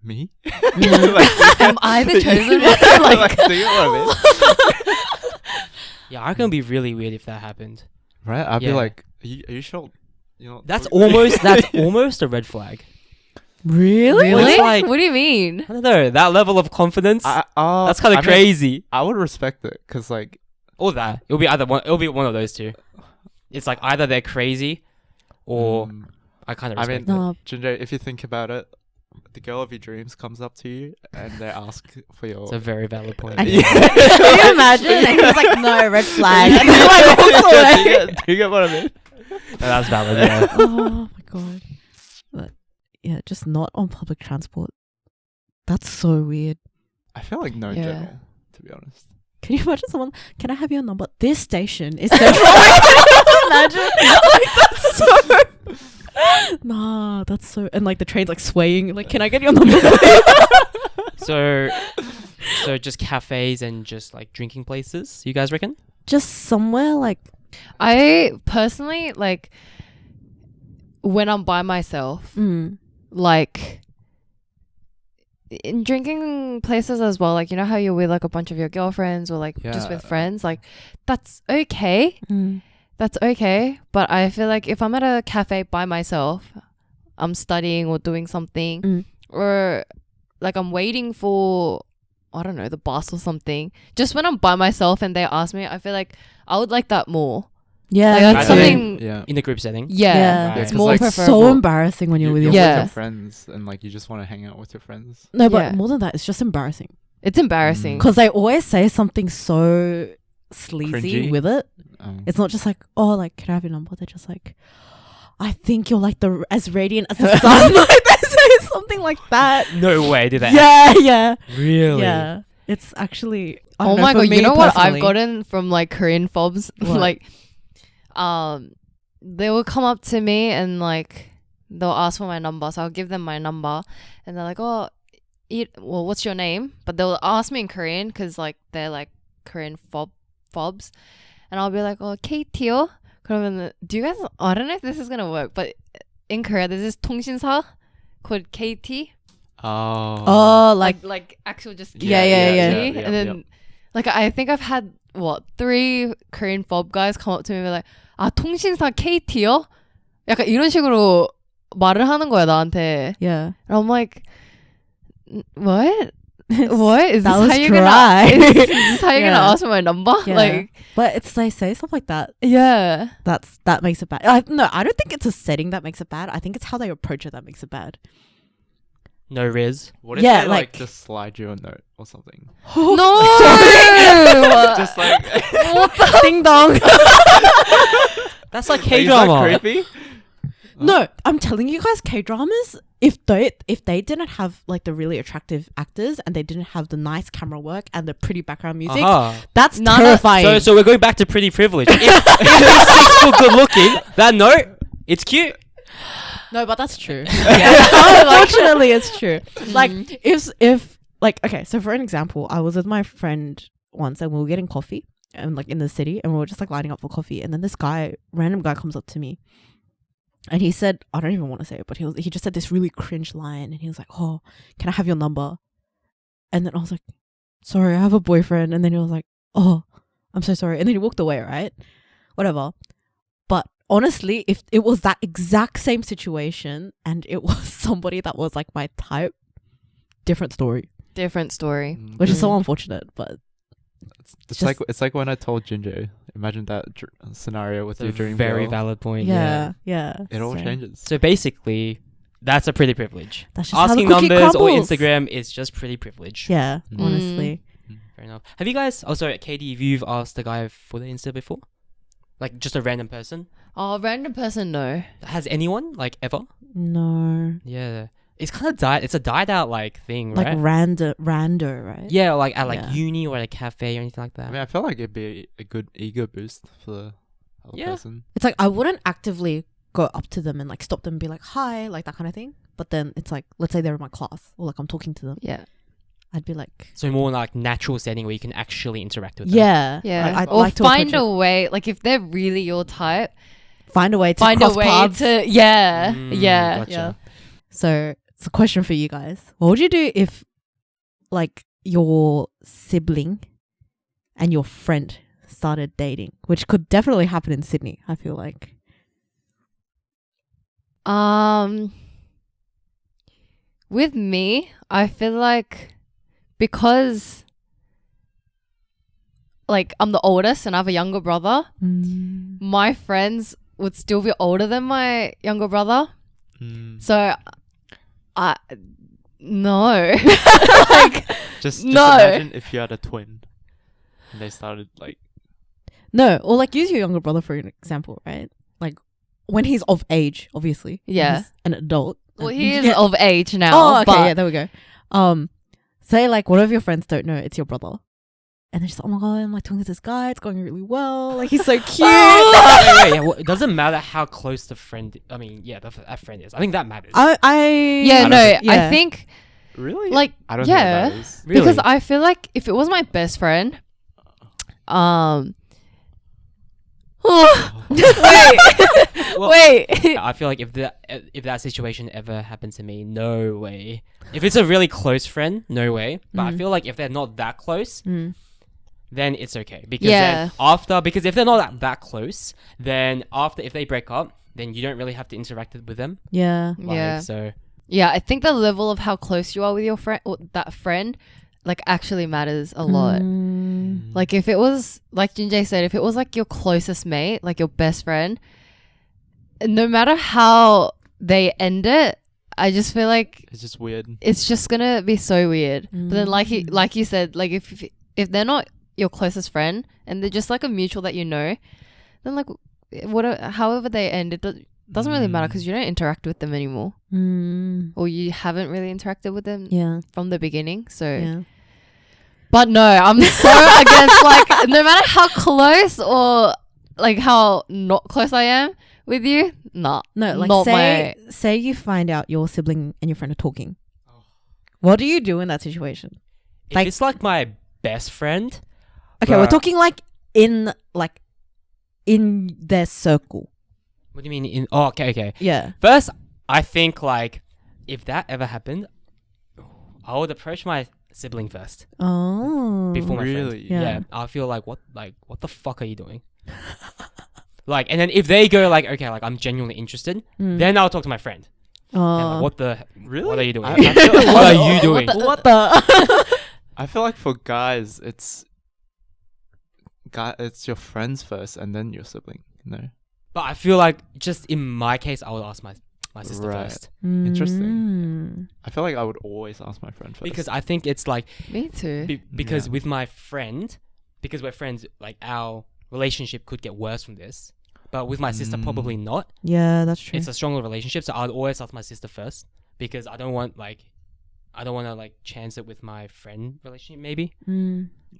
me? Mm. Am I the chosen one? Like, do you know what I mean? Yeah, I can be really weird if that happened. Right? I'd be Yeah. like, are you sure? You know, That's almost a red flag. really? Well, Really? it's like- What do you mean? I don't know, that level of confidence. That's kind of crazy. I would respect it because like, Or that. It'll be either one. It'll be one of those two. It's like either they're crazy, or I kind of I respect mean, it. No, Ginger, if you think about it, the girl of your dreams comes up to you and they ask for your. It's a very valid point. And Yeah. can you imagine? And he was like, no, red flag. And then like walks away. Do you get what I mean? No, that's valid. Yeah. Oh my god. But yeah, just not on public transport. That's so weird. I feel like no Yeah. general, to be honest. Can you imagine someone? Can I have your number? This station is central. Imagine. Like that's so. Nah, that's so. And like the train's like swaying. Like, can I get your number? So just cafes and just like drinking places. You guys reckon? Just somewhere like. I personally, like, when I'm by myself, like, in drinking places as well, like, you know how you're with like a bunch of your girlfriends or like just with Yeah. friends, like, that's okay. that's okay. But I feel like if I'm at a cafe by myself, I'm studying or doing something, or like I'm waiting for, I don't know, the bus or something. Just when I'm by myself and they ask me, I feel like I would like that more. Yeah, Like, me that's too. something. Yeah. In the group setting. Yeah, Yeah. Right. it's 'cause, more like, preferable. So embarrassing when you're with your You're Yeah. with your friends and like you just want to hang out with your friends. No, but Yeah. more than that, it's just embarrassing It's embarrassing. because they always say something so sleazy Cringy. with it. It's not just like, oh, like, can I have your number? They're just like, I think you're like as radiant as the sun. Like they say something like that. No way, did they? Yeah. Really? Yeah. It's actually. I Oh don't know, my for god, me you know what I've personally- gotten from like Korean fobs? What? Like, they will come up to me and like they'll ask for my number, so I'll give them my number, and they're like, "Oh, well, what's your name?" But they'll ask me in Korean because like they're like Korean fobs, and I'll be like, "Oh, KT요." 그러면 do you guys? I don't know if this is gonna work, but in Korea there's this 통신사 called KT. Oh, Like actual just Yeah, KT. yeah, And then like I think I've had 3 Korean fob guys come up to me and be like, 아 통신사 KT요? 약간 이런 식으로 말을 하는 거야 나한테. yeah. And I'm like, what? What is That this was how you're dry. gonna? Is this how you're Yeah. gonna ask for my number? Yeah. Like, But it's they say stuff like that. yeah. That makes it bad. No, I don't think it's a setting that makes it bad. I think it's how they approach it that makes it bad. No riz. What if Yeah, they like- just slide you a note or something? No. Just like Ding dong. That's like Is that K-drama. creepy? No, I'm telling you guys, K-dramas, if they didn't have like the really attractive actors and they didn't have the nice camera work and the pretty background music, that's None of- terrifying. So we're going back to pretty privilege. If these 6 were good looking, that note, it's cute. No, but that's true. Unfortunately, it's true. Like if like okay, so for an example, I was with my friend once and we were getting coffee and like in the city and we were just like lining up for coffee and then this random guy comes up to me and he said, I don't even want to say it, but he just said this really cringe line and he was like, "Oh, can I have your number?" And then I was like, "Sorry, I have a boyfriend." And then he was like, "Oh, I'm so sorry." And then he walked away, right? Whatever. But honestly, if it was that exact same situation and it was somebody that was like my type, different story, Different story. which is so unfortunate. But It's like when I told Ginger. Imagine that scenario with It's your a dream very girl. valid point. yeah. It all So changes. So basically, that's a pretty privilege. That's just how Asking the cookie numbers or crumbles. Instagram is just pretty privilege. Yeah, Mm. honestly. Fair enough. Have you guys, oh sorry, Katie, if you've asked the guy for the Insta before? Like just a random person? Oh, random person, no. Has anyone, like ever? No, Yeah. It's kind of it's a died out like thing, like right? rando, right? Yeah, like at like Yeah. uni or at a cafe or anything like that. I mean, I feel like it'd be a good ego boost for the other Yeah. person. It's like I wouldn't actively go up to them and like stop them and be like, "Hi," like that kind of thing. But then it's like, let's say they're in my class or like I'm talking to them, Yeah. I'd be like, So more like natural setting where you can actually interact with them. "Yeah, Yeah. Like, I'd or like to find approach a way, like if they're really your type, find a way to find a cross way paths. to, yeah. Mm, yeah. gotcha. Yeah. So it's a question for you guys. What would you do if like your sibling and your friend started dating? Which could definitely happen in Sydney, I feel like. With me, I feel like because like I'm the oldest and I have a younger brother, my friends would still be older than my younger brother. So I no. Like Just No. imagine if you had a twin and they started like No, or like use your younger brother for an example, right? Like when he's of age, obviously. Yeah. He's an adult. well, And- he is Yeah. of age now. Oh, okay, but yeah, there we go. Say like one of your friends don't know it's your brother. And they're just like, "Oh my god, I'm like talking to this guy, it's going really well. Like he's so cute." Wait, well, it doesn't matter how close the friend. I mean, yeah, that friend is. I think that matters. I yeah, don't no, think- I think really like I don't yeah. think that is. Really? Because I feel like if it was my best friend, wait, Well, wait. I feel like if that situation ever happened to me, no way. If it's a really close friend, no way. But I feel like if they're not that close, then it's okay. Because Yeah. then because if they're not that close, then if they break up, then you don't really have to interact with them. Yeah. Like, Yeah. So Yeah, I think the level of how close you are with your friend, or that friend, like actually matters a lot. Like if it was, like Jinjae said, if it was like your closest mate, like your best friend, no matter how they end it, I just feel like It's just weird. it's just gonna be so weird. But then like you said, like if they're not your closest friend and they're just like a mutual that you know, then like however they end, it doesn't really matter because you don't interact with them anymore, or you haven't really interacted with them Yeah. from the beginning. So, Yeah. but no, I'm so against like no matter how close or like how not close I am with you, nah. No, like not say you find out your sibling and your friend are talking. What do you do in that situation? if Like- it's like my best friend, Okay, we're Bruh. talking like in their circle. what do you mean? Okay. Yeah. First, I think like if that ever happened, I would approach my sibling first Oh. before my friend. Really? Yeah. Yeah, I feel like what the fuck are you doing? Like, and then if they go like, okay, like I'm genuinely interested, then I'll talk to my friend. And, like, what the Really? What are you doing? I feel like- What are you doing? What the? I feel like for guys, it's your friends first and then your sibling. No. But I feel like just in my case, I would ask my sister Right. first Interesting. I feel like I would always ask my friend first. because I think it's like Me too. because Yeah. with my friend, because we're friends, like our relationship could get worse from this. But with my sister, probably not. Yeah, that's true. It's a stronger relationship, so I'd always ask my sister first because I don't want to like chance it with my friend relationship. Maybe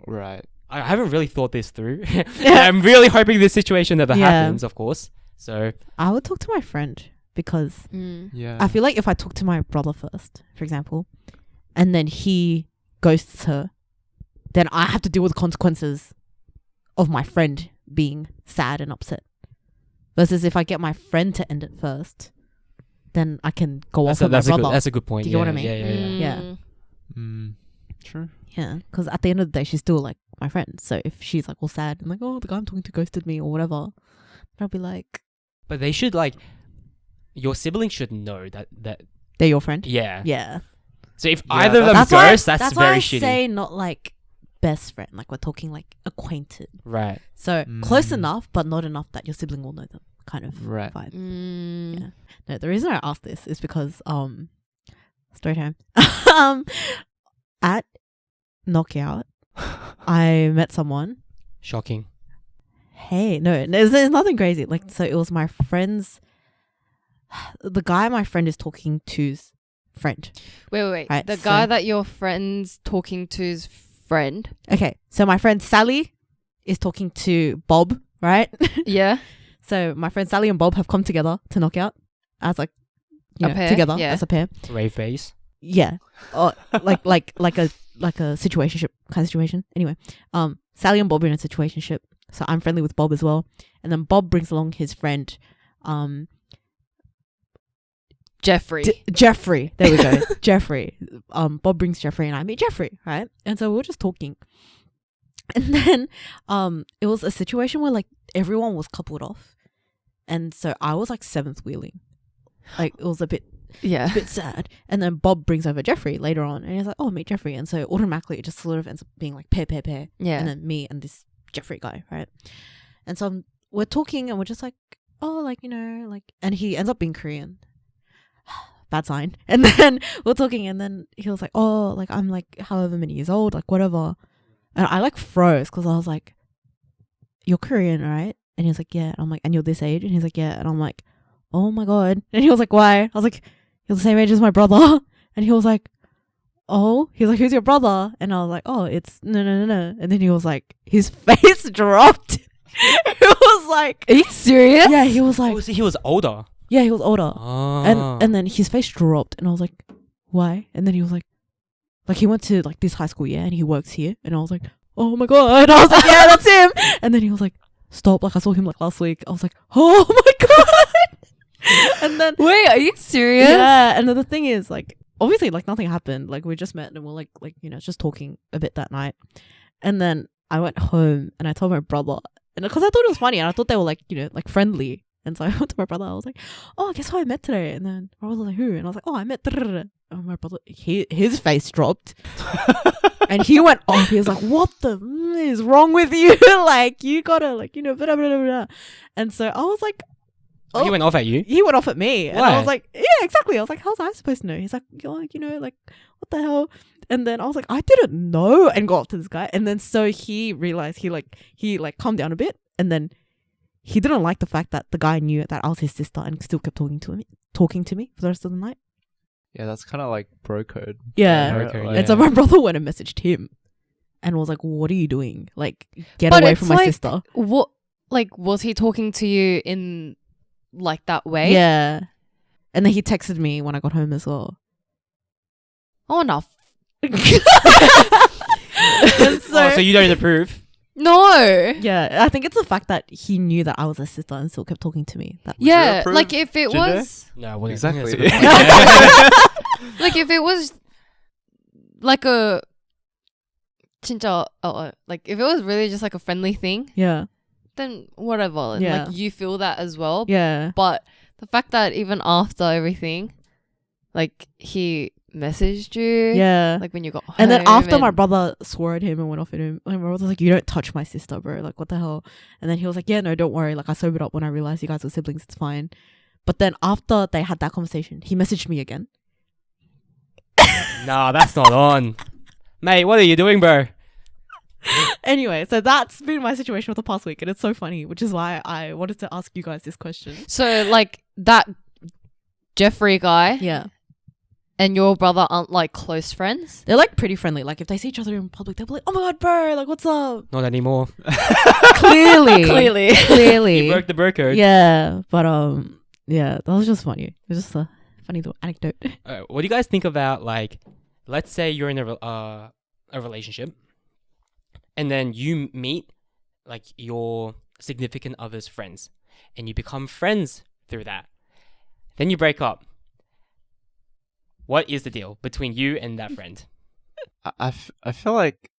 Right. I haven't really thought this through. I'm really hoping this situation never Yeah. happens, of course. So I would talk to my friend because Yeah. I feel like if I talk to my brother first, for example, and then he ghosts her, then I have to deal with the consequences of my friend being sad and upset. Versus if I get my friend to end it first, then I can go off with my brother. that's a good point. Do you get what I mean? Yeah. Yeah. True. Yeah, because at the end of the day, she's still like my friend. So if she's like all sad and like, oh, the guy I'm talking to ghosted me or whatever, I'll be like, But they should like your siblings should know that they're your friend. yeah. Yeah. So if Yeah, either of them That's ghost, why, that's why very I shitty. say not like best friend. Like we're talking like acquainted. Right. So close enough, but not enough that your sibling will know them. Kind of Right. vibe. Mm. Yeah. No, the reason I asked this is because story time. At Knockout, I met someone. Shocking. Hey, no, there's nothing crazy. Like, so it was my friend's. The guy my friend is talking to's friend. Wait. Right, The so- guy that your friend's talking to's friend. Okay, so my friend Sally is talking to Bob, right? Yeah. So my friend Sally and Bob have come together to Knockout as like, you A know, pair, together yeah. as a pair. Rave face. Yeah, or like a situationship kind of situation. Anyway, Sally and Bob are in a situationship, so I'm friendly with Bob as well. And then Bob brings along his friend, Jeffrey. Jeffrey. There we go, Jeffrey. Bob brings Jeffrey, and I meet Jeffrey, right? And so we were just talking, and then it was a situation where like everyone was coupled off, and so I was like seventh wheeling, like it was a bit sad. And then Bob brings over Jeffrey later on, and he's like, "Oh, meet Jeffrey," and so automatically it just sort of ends up being like pair, Yeah. and then me and this Jeffrey guy, right? And so we're talking, and we're just like, "Oh, like you know, like," and he ends up being Korean. Bad sign. And then we're talking, and then he was like, "Oh, like I'm like however many years old, like whatever," and I like froze because I was like, "You're Korean, right?" And he was like, "Yeah," and I'm like, "And you're this age?" And he's like, "Yeah," and I'm like, "Oh my god!" And he was like, "Why?" I was like, "You're the same age as my brother." And he was like, "Oh," he's like, "Who's your brother?" And I was like, "Oh, it's no." And then he was like, his face dropped. It was like, Are you serious? yeah, he was like, Oh, so he was older. yeah, he was older. Oh. And then his face dropped, and I was like, "Why?" And then he was like he went to like this high school, yeah, and he works here. And I was like, "Oh my god!" I was like, "Yeah, that's him." And then he was like, "Stop!" Like I saw him like last week. I was like, "Oh my god!" And then Wait, are you serious? yeah, and then the thing is, like, obviously, like nothing happened. Like we just met and we're like you know just talking a bit that night, and then I went home and I told my brother, and because I thought it was funny, and I thought they were like, like friendly. And so I went to my brother. I was like, "Oh, guess who I met today?" And then my brother was like, "Who?" And I was like, "Oh, I met." And my brother, his face dropped, and he went off. He was like, "What the is wrong with you? Like, you gotta blah, blah, blah, blah." And so I was like, He went off at you. he went off at me. And Why? I was like, yeah, exactly. I was like, how's I supposed to know? He's like, you're like, like, what the hell? And then I was like, I didn't know, and got up to this guy. And then so he realized he calmed down a bit. And then he didn't like the fact that the guy knew that I was his sister and still kept talking to me for the rest of the night. Yeah, that's kind of like bro code. Yeah. Bro code, Like- And so my brother went and messaged him and was like, what are you doing? Like, get But away it's from my like- sister. What, like, was he talking to you in like that way? Yeah. And then he texted me when I got home as well. Oh no, And So you don't approve. no. yeah, I think it's the fact that he knew that I was a sister and still kept talking to me. That Yeah, approve, like if it Ginger? was, No, I wouldn't. Exactly. That's a good point. like if it was, like a, 진짜, like if it was really just like a friendly thing, yeah, then whatever. And Yeah. like you feel that as well. yeah, But the fact that even after everything, like he messaged you, yeah. like when you got home, And then after my and- brother swore at him and went off at him, my brother was like, "You don't touch my sister, bro. Like, what the hell?" And then he was like, "Yeah, no, don't worry. Like, I sobered up when I realized you guys were siblings. It's fine." But then after they had that conversation, he messaged me again. Nah, that's not on. Mate, what are you doing, bro? Anyway, so that's been my situation for the past week, and it's so funny, which is why I wanted to ask you guys this question. So like that Jeffrey guy Yeah, and your brother aren't like close friends. they're like pretty friendly. Like if they see each other in public, they'll be like, "Oh my god, bro! Like, what's up?" Not anymore. Clearly, Clearly. clearly. You broke the bro code. Yeah, but yeah, that was just funny. It was just a funny little anecdote. What do you guys think about, like, let's say you're in a relationship, and then you meet like your significant other's friends, and you become friends through that. Then you break up. What is the deal between you and that friend? I feel like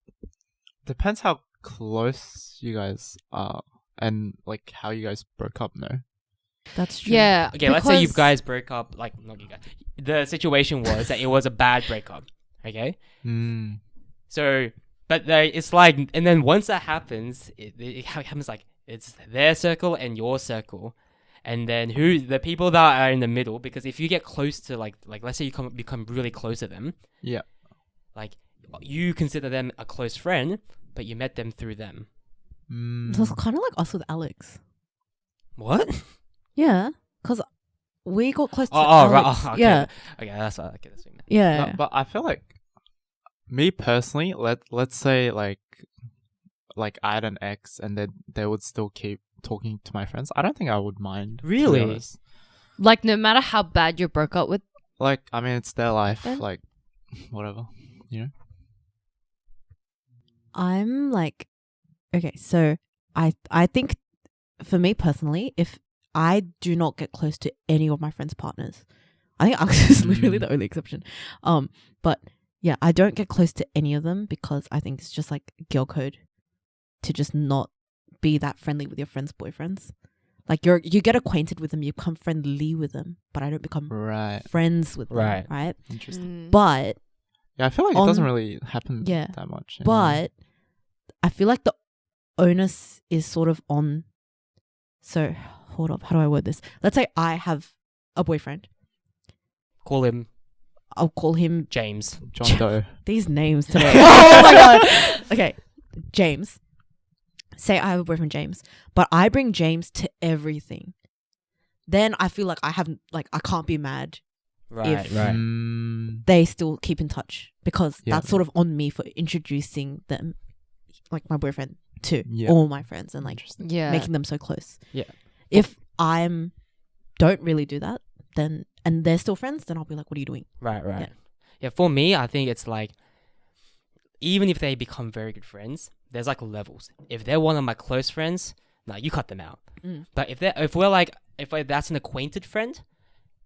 depends how close you guys are and like how you guys broke up. No. That's true. Yeah. Okay, let's say you because- guys broke up. Like, not you guys. The situation was that it was a bad breakup. Okay. Mm. So, but it's like, and then once that happens, it happens like it's their circle and your circle, and then the people that are in the middle. Because if you get close to like let's say you become really close to them, Yeah. like you consider them a close friend, but you met them through them. So it's kind of like us with Alex. What? Yeah, because we got close to Oh, right. Alex. Oh, okay. Yeah, Okay, that's what you meant. yeah. No, but I feel like me personally, let's say like I had an ex and then they would still keep talking to my friends. I don't think I would mind. to be Really? honest. Like no matter how bad you broke up with, Like, I mean, it's their life. Yeah. Like, whatever. You know. I'm like, okay, so I think for me personally, if I do not get close to any of my friends' partners, I think Alex is literally the only exception. But yeah, I don't get close to any of them because I think it's just like girl code to just not be that friendly with your friends' boyfriends. Like you get acquainted with them, you become friendly with them, but I don't become Right. friends with them, Right. right? Interesting. But Yeah, I feel like it doesn't really happen Yeah. that much. anyway. But I feel like the onus is sort of on. So hold up, how do I word this? Let's say I have a boyfriend. Call him I'll call him James. John Doe. these names today. Oh my god. Okay, James. Say I have a boyfriend, James, but I bring James to everything. Then I feel like I can't be mad. Right, If- right. They still keep in touch because Yeah. that's sort of on me for introducing them, like my boyfriend, to Yeah. all my friends and like Interesting. yeah, making them so close. Yeah. If don't really do that, then and they're still friends, then I'll be like, what are you doing? Right, right. Yeah. Yeah, for me, I think it's like, even if they become very good friends, there's like levels. If they're one of my close friends, no, you cut them out. Mm. But if that's an acquainted friend,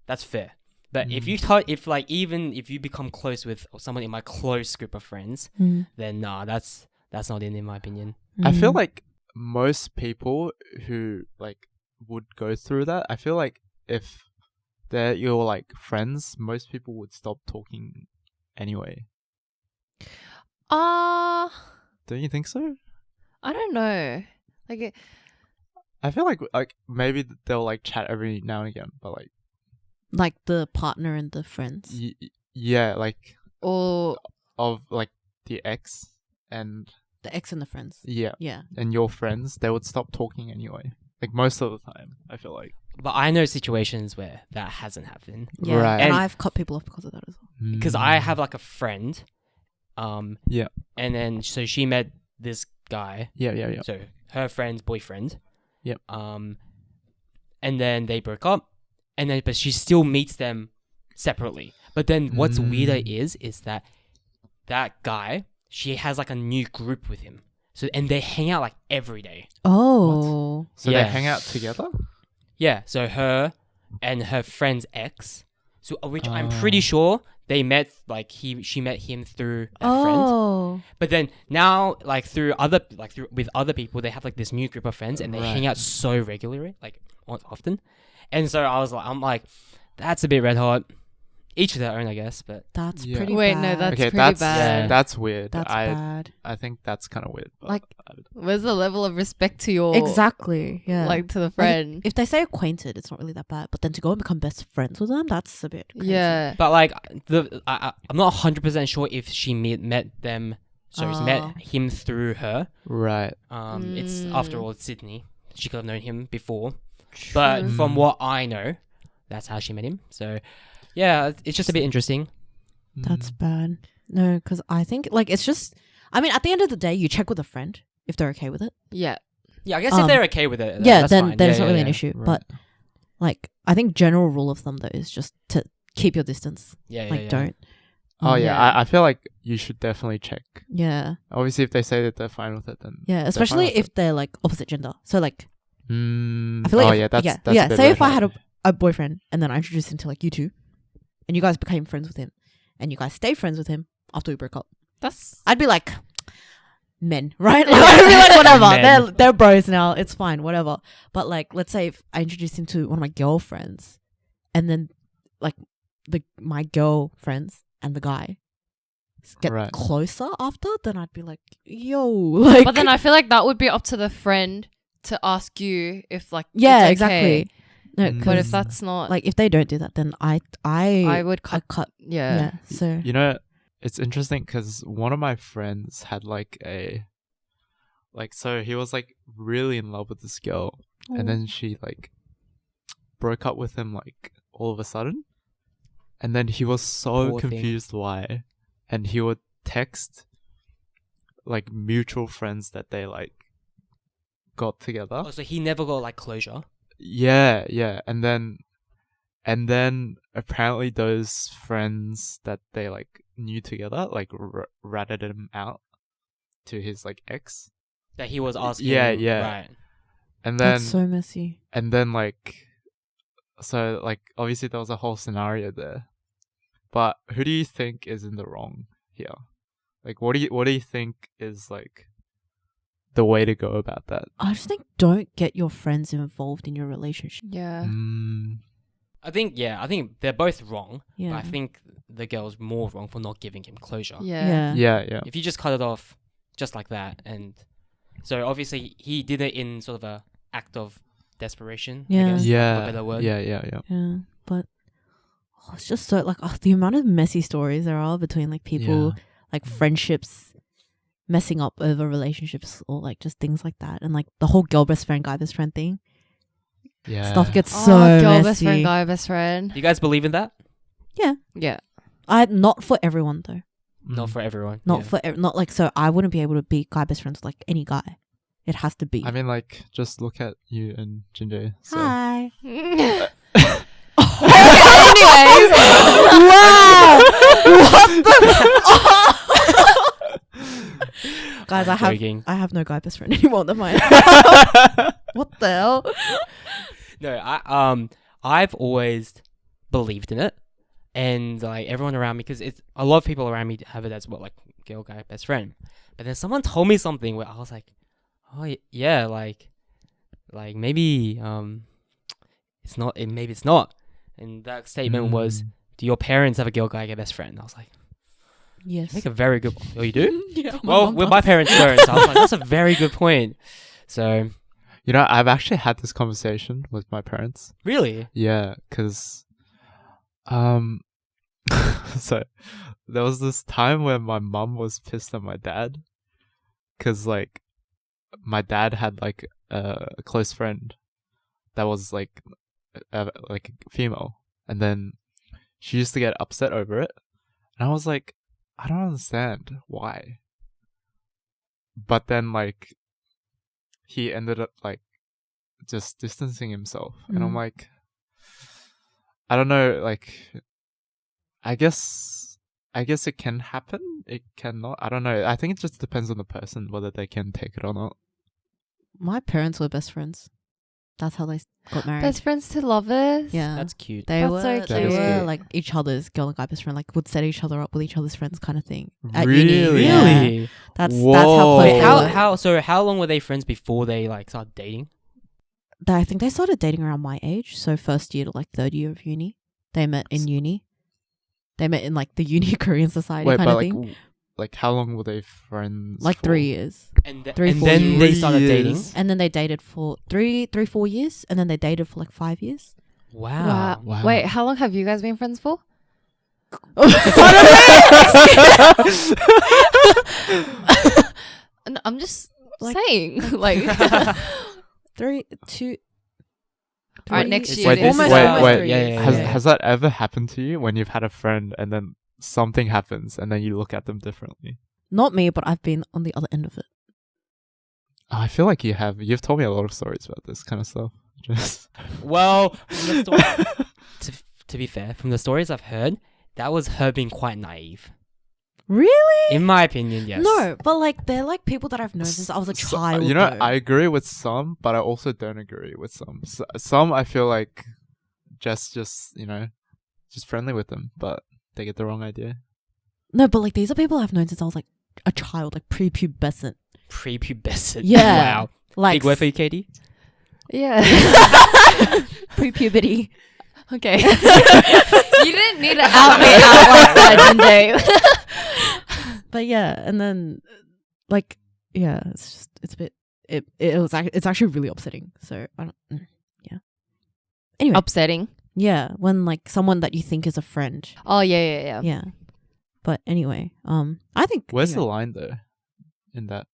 that's fair. But if you become close with someone in my close group of friends, then nah, that's that's not in my opinion. I feel Mm. like most people who like would go through that, I feel like if they're your like friends, most people would stop talking anyway. Uh, Don't you think so? I don't know. Like, I feel like maybe they'll like chat every now and again, but like like the partner and the friends. yeah, like or of like the ex and The ex and the friends. yeah, Yeah. and your friends, they would stop talking anyway. Like most of the time, I feel like. But I know situations where that hasn't happened. Yeah. Right. And And- I've cut people off because of that as well. Because I have like a friend, Yeah. and then so she met this guy, Yeah. so her friend's boyfriend. Yep. And then they broke up, and then but she still meets them separately. But then what's weirder is that guy, she has like a new group with him. So and they hang out like every day. Oh. So Yeah. they hang out together? Yeah, so her and her friend's ex, so which I'm Oh. pretty sure they met like she met him through a friend. Oh. But then now, like through with other people, they have like this new group of friends, and they hang Right. out so regularly, like often. And so I'm like, that's a bit red hot. Each to their own, I guess. But That's Yeah. pretty Wait, bad. no, that's Okay, pretty bad. that's weird. That's I bad. I think that's kind of weird. But Like, Where's the level of respect to your Exactly. Yeah. like to the Like, friend? if they say acquainted, it's not really that bad. But then to go and become best friends with them, that's a bit crazy. Yeah. but like I'm not 100% sure if she met them. So Oh. met him through her. right. It's after all, it's Sydney. She could have known him before. But True. from what I know, that's how she met him. So yeah, it's just a bit interesting. That's bad. No, because I think like it's just. I mean, at the end of the day, you check with a friend if they're okay with it. Yeah. Yeah, I guess if they're okay with it, Yeah, that's then fine. then Yeah, it's not yeah, really an yeah. issue. Right. But like, I think general rule of thumb though is just to keep your distance. Yeah, yeah, Like, yeah. don't. Oh yeah, Yeah. I feel like you should definitely check. Yeah. Obviously, if they say that they're fine with it, then Yeah. fine Especially with if they're like opposite gender. So like, Mm, I feel like oh if- yeah, that's yeah, that's yeah. a bit Say red if I had hot. a boyfriend and then I introduced him to like you two, and you guys became friends with him, and you guys stayed friends with him after we broke up, That's I'd be like, men, right? Like, I'd be like, whatever. Men. They're bros now. It's fine, whatever. But like, let's say if I introduced him to one of my girlfriends, and then like my girlfriends and the guy get Right. closer after, then I'd be like, yo, like. But then I feel like that would be up to the friend to ask you if like yeah, it's okay. exactly. No, Mm. But if 'cause, that's not like if they don't do that, then I would I cut. yeah. Yeah. So You know, it's interesting because one of my friends had so he was like really in love with this girl, and then she like broke up with him like all of a sudden, and then he was so Poor thing. confused why, and he would text like mutual friends that they like got together. Oh, so he never got like closure. Yeah, and then apparently those friends that they like knew together like ratted him out to his like ex, That he was asking. Yeah, yeah. Right. and then that's so messy. like so like obviously there was a whole scenario there, but who do you think is in the wrong here? Like what do you think is like the way to go about that? I just think don't get your friends involved in your relationship. Yeah. I think they're both wrong. Yeah. But I think the girl's more wrong for not giving him closure. Yeah. Yeah. If you just cut it off just like that, and so obviously he did it in sort of a act of desperation. Yeah. I guess, Yeah. for a better word. Yeah. Yeah, but it's just so like the amount of messy stories there are between like people, like friendships messing up over relationships or like just things like that, and like the whole girl best friend guy best friend thing. Yeah. Stuff gets Oh, so girl messy. best friend, guy best friend. Do you guys believe in that? Yeah. Not for everyone though. Not for everyone. Not yeah. for not like so. I wouldn't be able to be guy best friends with like any guy. It has to be. I mean, like, just look at you and Jinjae. So. Hi. Anyways. Wow. What the? Guys, Joking. I have no guy best friend anymore than mine. What the hell? No, I've always believed in it, and like everyone around me, because it's a lot of people around me have it as well, like girl guy best friend. But then someone told me something where I was like, oh yeah, like maybe it's not. Maybe it's not. And that statement was, do your parents have a girl guy best friend? I was like, Yes. you make a very good. Oh, you do? Yeah. Well, my parents don't. So I was like, that's a very good point. So You know, I've actually had this conversation with my parents. really, Yeah, because so there was this time where my mum was pissed at my dad because like my dad had like a close friend that was like female, and then she used to get upset over it, and I was like, I don't understand why. But then like he ended up like just distancing himself, and I'm like, I don't know, like I guess it can happen, it cannot, I don't know. I think it just depends on the person whether they can take it or not. My parents were best friends. That's how they got married. Best friends to lovers. Yeah. that's cute. They That's were so they cute. were like each other's girl and guy best friend, like would set each other up with each other's friends kind of thing. At Really? Uni. Yeah. Really? That's how Whoa. close Wait, they how were. how long were they friends before they like started dating? I think they started dating around my age, so first year to like third year of uni. They met in uni. They met in like the uni Korean society Wait, kind but of like thing. like how long were they friends Like for? 3 years. And 3, and 4 then they years. started dating. And then they dated for 4 years, and then they dated for like 5 years. Wow. Wow. Wait, how long have you guys been friends for? No, I'm just Like- saying. Like, 3, 2. All right, three- next It's year. like it is. this- almost wait, 3 yeah, years. yeah, Has yeah. has that ever happened to you when you've had a friend and then something happens and then you look at them differently? Not me, but I've been on the other end of it. Oh, I feel like you have. You've told me a lot of stories about this kind of stuff. Just Well, from the story, to be fair, from the stories I've heard, that was her being quite naive. Really? In my opinion, yes. No, but like they're like people that I've known since I was a child. you know, though. I agree with some, but I also don't agree with some. Some I feel like just you know, just friendly with them, but they get the wrong idea. No, but like these are people I've known since I was like a child, like prepubescent. Prepubescent. Yeah. Wow. Like Big word for you, Katie? Yeah. pre-puberty. Okay. You didn't need to out me out like that, Jinjay. But yeah, and then like yeah, it's a bit it's actually really upsetting. So I don't yeah. Anyway, Upsetting. yeah, when like someone that you think is a friend. Oh, yeah. Yeah. But anyway, I think Where's the anyway, line though? In that,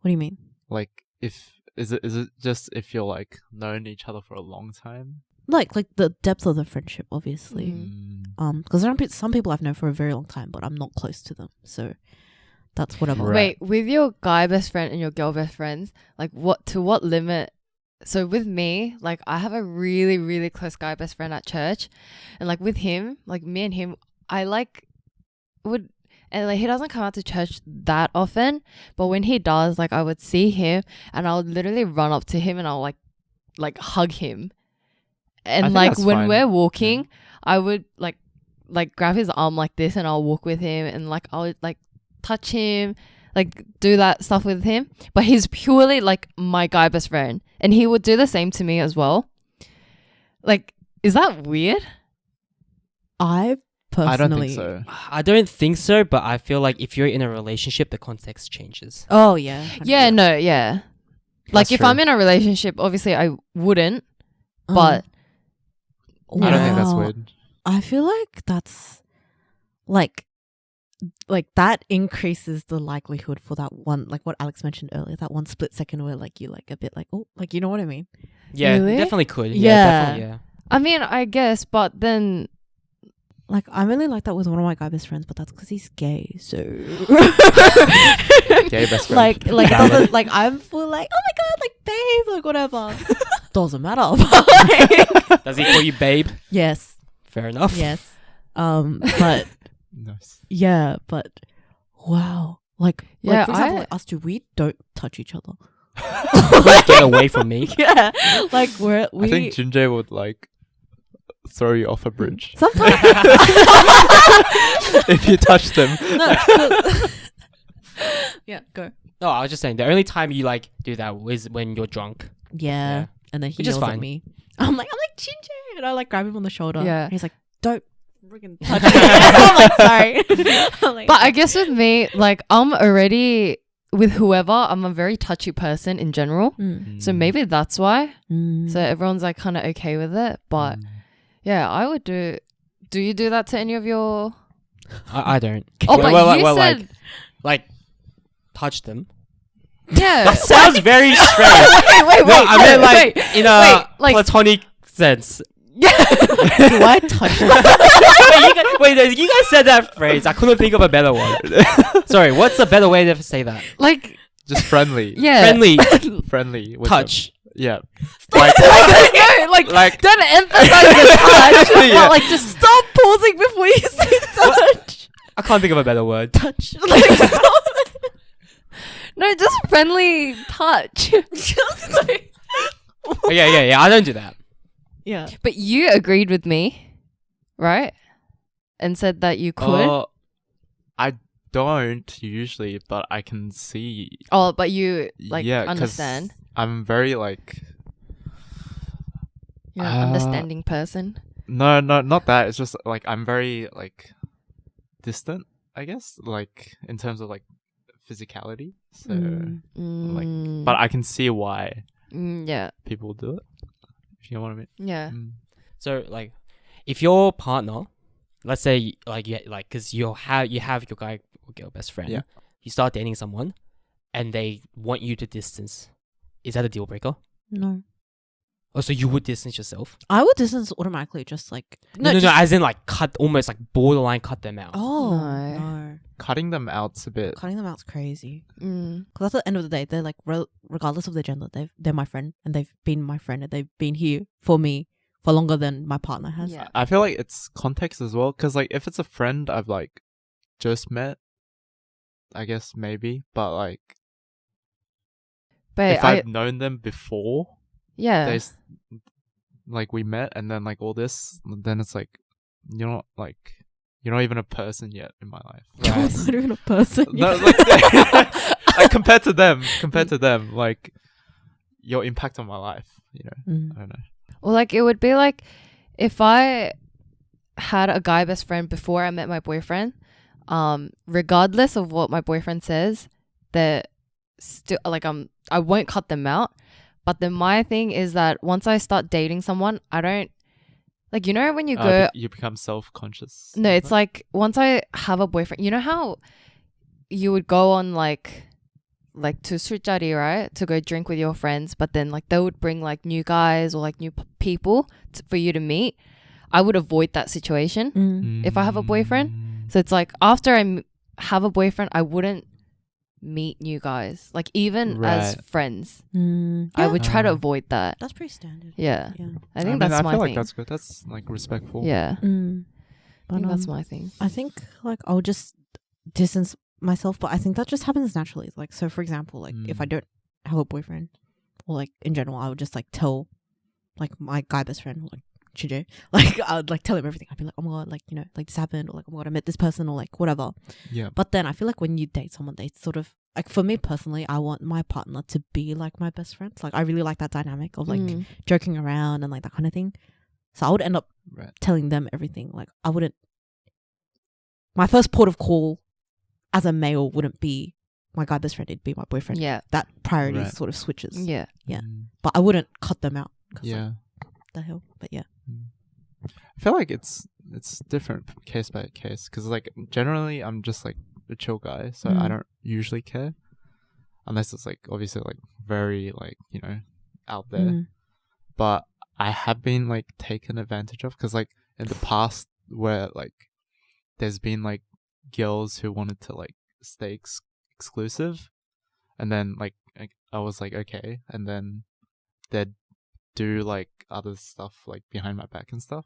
what do you mean? like, if is it just if you're like known each other for a long time? Like the depth of the friendship, obviously. Mm. Because some people I've known for a very long time, but I'm not close to them. So that's what I'm. Right. Wait, with your guy best friend and your girl best friends, like to what limit? So with me, like I have a really, really close guy best friend at church, and like with him, like me and him, I like would, and like he doesn't come out to church that often, but when he does, like I would see him and I would literally run up to him and I'll like hug him, and think like that's when fine. we're walking, I would like grab his arm like this and I'll walk with him and like I would like touch him, like do that stuff with him. But he's purely like my guy best friend, and he would do the same to me as well. Like, is that weird? I personally. I don't think so. I don't think so, but I feel like if you're in a relationship, the context changes. Oh yeah. Yeah, no, yeah. Like That's if true. I'm in a relationship, obviously I wouldn't, but I don't think that's Wow. weird. I feel like that's like that increases the likelihood for that one, like what Alex mentioned earlier, that one split second where like you like a bit like, oh, like, you know what I mean? Yeah, Really? definitely could. Yeah. Yeah, definitely, yeah. I mean, I guess, but then Like I'm really like that with one of my guy best friends, but that's because he's gay. So Gay best friend. like it Valid. doesn't, like I'm full like, oh my god, like babe, like whatever. Doesn't matter. But, like, Does he call you babe? yes, Fair enough. yes. But Nice. yeah, but wow, like Yeah, for example, I- like us two, we don't touch each other. Get away from me. Yeah, like we I think Jinjae would like throw you off a bridge sometimes if you touch them. no, Yeah, go. No, I was just saying the only time you like do that is when you're drunk. Yeah. Yeah. And then he Which is yells at fine. me. I'm like, Ginger. And I like grab him on the shoulder. Yeah. And he's like, don't friggin' touch me. I'm like, sorry. I'm like, But I guess with me, like I'm already with whoever, I'm a very touchy person in general. So maybe that's why. So everyone's like kind of okay with it. But yeah, I would do. Do you do that to any of your? I don't. Oh, but you said like touch them. yeah. That sounds very strange. wait. No, I meant like wait. in a wait, like- platonic sense. do I touch him? Wait, you guys said that phrase. I couldn't think of a better one. Sorry, what's a better way to say that? Like Just friendly. yeah. Friendly Friendly. with touch. them. Yeah. Like, no, like don't emphasize the touch. Yeah. But like just Stop pausing before you say touch. I can't think of a better word. Touch. Like, stop. no, just friendly touch. Just like, Oh, yeah. I don't do that. yeah. But you agreed with me, right? And said that you could. I don't usually, but I can see. Oh, but you like Yeah, 'cause understand. I'm very like. You're an understanding person. No, not that. It's just like I'm very like distant, I guess, like in terms of like physicality. So, but I can see why Yeah. people do it. If you know what I mean. Yeah. So like, if your partner, let's say like because you have your guy or girl best friend, Yeah. you start dating someone, and they want you to distance. Is that a deal breaker? No. Oh, so you would distance yourself? I would distance automatically, just like No, just- as in like cut, almost like borderline cut them out. Oh No. no. Cutting them out's a bit. Cutting them out's crazy. Mm. Because at the end of the day, they're like, regardless of their gender, they're my friend, and they've been my friend, and they've been here for me for longer than my partner has. Yeah. I feel like it's context as well, because like if it's a friend I've like just met, I guess maybe, but like But if I've known them before, yeah. they like we met and then like all this, then it's like you're not even a person yet in my life. You're not even a person. No, like, like compared to them, like your impact on my life, you know. I don't know. Well, like it would be like if I had a guy best friend before I met my boyfriend, regardless of what my boyfriend says, that still like I won't cut them out. But then my thing is that once I start dating someone, I don't like, you know, when you go You become self-conscious. no, it's like once I have a boyfriend, you know how you would go on like to 술jari, right? To go drink with your friends, but then like they would bring like new guys or like new people for you to meet. I would avoid that situation if I have a boyfriend. So it's like after I have a boyfriend, I wouldn't meet new guys, like even as Right. friends. Yeah. I would try to avoid that. That's pretty standard. Yeah, Yeah. I think mean, that's I my feel thing. like that's good. That's like respectful. Yeah, I But think that's my thing. I think like I'll just distance myself, but I think that just happens naturally. Like, so for example, like if I don't have a boyfriend, or like in general, I would just like tell like my guy best friend, or, like Chije, like I would like tell him everything. I'd be like, oh my god, like, you know, like this happened, or like, oh my god, I met this person, or like whatever. Yeah. But then I feel like when you date someone, they sort of like, for me personally, I want my partner to be like my best friend. Like I really like that dynamic of like joking around and like that kind of thing. So I would end up Right. telling them everything. Like I wouldn't. My first port of call as a male wouldn't be my guy best friend. It'd be my boyfriend. Yeah, That priority Right. sort of switches. yeah. Yeah. But I wouldn't cut them out. 'Cause, like, Yeah. the hell. But yeah. I feel like it's different case by case, because like generally I'm just like a chill guy, so I don't usually care unless it's like obviously like very like, you know, out there. But I have been like taken advantage of, because like in the past where like there's been like girls who wanted to like stay exclusive, and then like I was like okay, and then they'd do like other stuff like behind my back and stuff,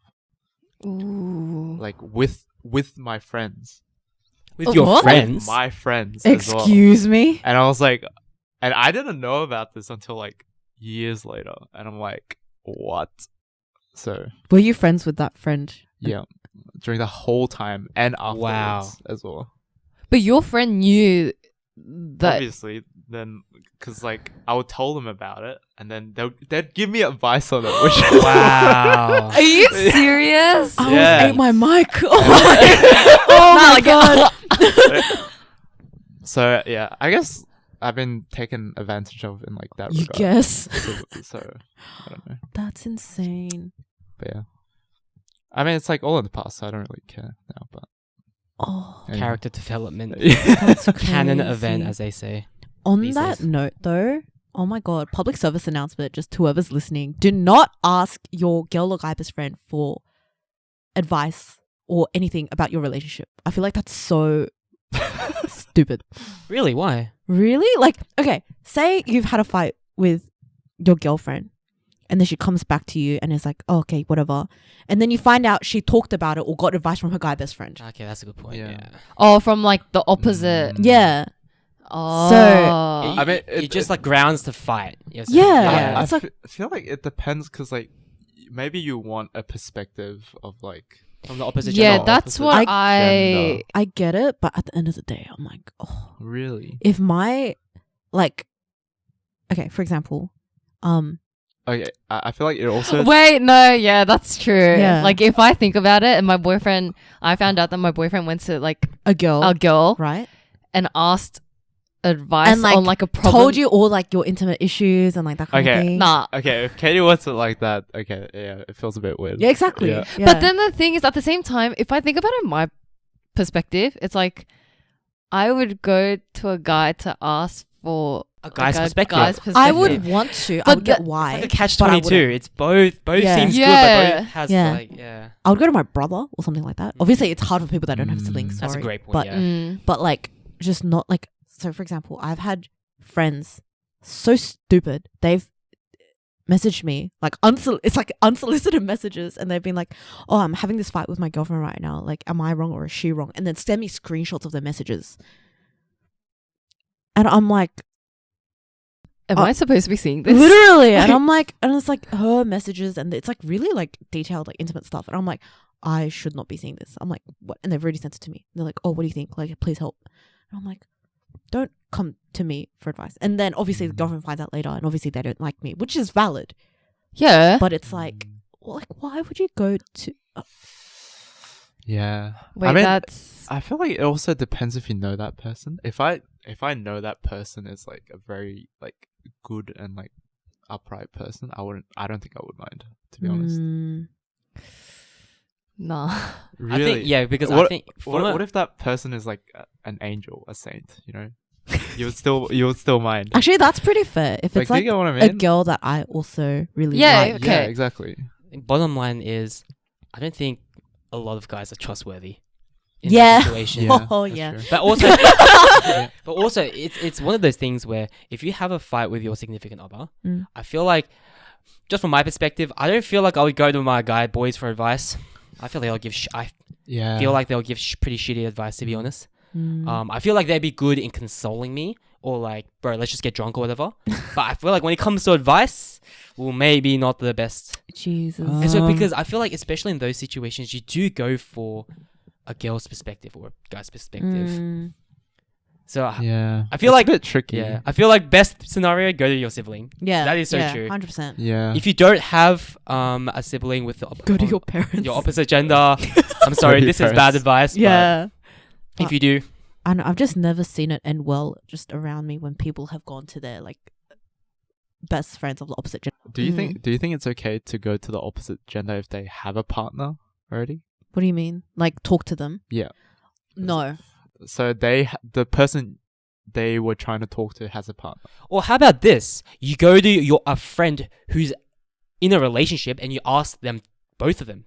Ooh. like with my friends, With your what? friends. my friends as well. Excuse me. And I was like, and I didn't know about this until like years later, and I'm like, what? So Were you friends with that friend? yeah, during the whole time and afterwards Wow. as well. But your friend knew that obviously, then because like I would tell them about it, and then they'd give me advice on it, which is Wow. are you serious? I Yeah. almost ate my mic. Oh my god. so yeah. I guess I've been taken advantage of in like that You regard. guess. So I don't know, That's insane. but yeah. I mean, it's like all in the past, so I don't really care now. But Oh, anyway. Character development. that's Canon event, crazy. as they say. On these that days. note, though, oh my god, public service announcement, just whoever's listening, do not ask your girl or guy best friend for advice or anything about your relationship. I feel like that's so stupid. Really? Why? Really? Like, okay, say you've had a fight with your girlfriend and then she comes back to you and is like, oh, okay, whatever. And then you find out she talked about it or got advice from her guy best friend. Okay, that's a good point. Yeah. Yeah. Oh, from like the opposite. Yeah. Oh. I I mean, it just like grounds to fight. Yes. Yeah. I It's like- feel like it depends because like maybe you want a perspective of like From the opposite yeah, gender. that's opposite what gender. I get it, but at the end of the day, I'm like, oh, really. if my, like, okay, for example, Okay, I feel like it also. Wait, no, yeah, that's true. Yeah. Like if I think about it, and I found out that my boyfriend went to like a girl, a girl right? and asked advice And, like, on like a problem. Told you all like your intimate issues and like that kind of Okay. thing. Nah. Okay, if Katie wants it like that, okay, yeah, it feels a bit weird. Yeah, exactly. Yeah. Yeah. But then the thing is, at the same time, if I think about it in my perspective, it's like I would go to a guy to ask for A guy's like, perspective. I would want to. I But would get the- why. It's like a catch but I 22. wouldn't. It's both Yeah. seems good, Yeah. but both has Yeah. like yeah. I would go to my brother or something like that. Obviously, it's hard for people that don't have siblings. Mm. That's a sorry. great point. But yeah. but like just not like, so for example, I've had friends so stupid, they've messaged me like it's like unsolicited messages, and they've been like, oh, I'm having this fight with my girlfriend right now, like, am I wrong or is she wrong? And then send me screenshots of their messages, and I'm like, Am I supposed to be seeing this? literally, and I'm like, and it's like her messages, and it's like really like detailed, like intimate stuff, and I'm like, I should not be seeing this. I'm like, what? And they've already sent it to me. They're like, oh, what do you think? Like, please help. And I'm like, don't come to me for advice. And then obviously the girlfriend finds out later, and obviously they don't like me, which is valid. Yeah. But it's like, well, like, why would you go to? Yeah. Wait, I mean, that's I feel like it also depends if you know that person. If I know that person is like a very like good and like upright person, I don't think I would mind, to be honest. Mm, nah. Really? I think yeah, because What- I think What if that person is like an angel, a saint? You know, you would still mind. actually, that's pretty fair. If Like, it's do like you get what I a mean? girl that I also really Yeah, like. okay. Yeah, exactly. bottom line is, I don't think a lot of guys are trustworthy. In Yeah. that situation. Yeah, Oh, that's yeah. true. But also, yeah, but also, it's one of those things where if you have a fight with your significant other, Mm. I feel like, just from my perspective, I don't feel like I would go to my guy boys for advice. I feel like they'll give. I Yeah. feel like they'll give pretty shitty advice, to be honest. Mm. I feel like they'd be good in consoling me, or like, bro, let's just get drunk or whatever. But I feel like when it comes to advice, well, maybe not the best. Jesus. And so Um, because I feel like, especially in those situations, you do go for a girl's perspective or a guy's perspective. Mm. So Yeah. I feel It's like- a bit tricky. yeah, I feel like best scenario, go to your sibling. Yeah, That is so yeah, true. 100%. Yeah. If you don't have a sibling with the Go to your parents. your opposite gender, I'm sorry, your this is bad parents. advice. Yeah. But if you do, I know, I've just never seen it end well just around me when people have gone to their like best friends of the opposite gender. Do you think it's okay to go to the opposite gender if they have a partner already? What do you mean? Like talk to them? Yeah. No. So the person they were trying to talk to has a partner. or how about this? You go to a friend who's in a relationship and you ask them, both of them.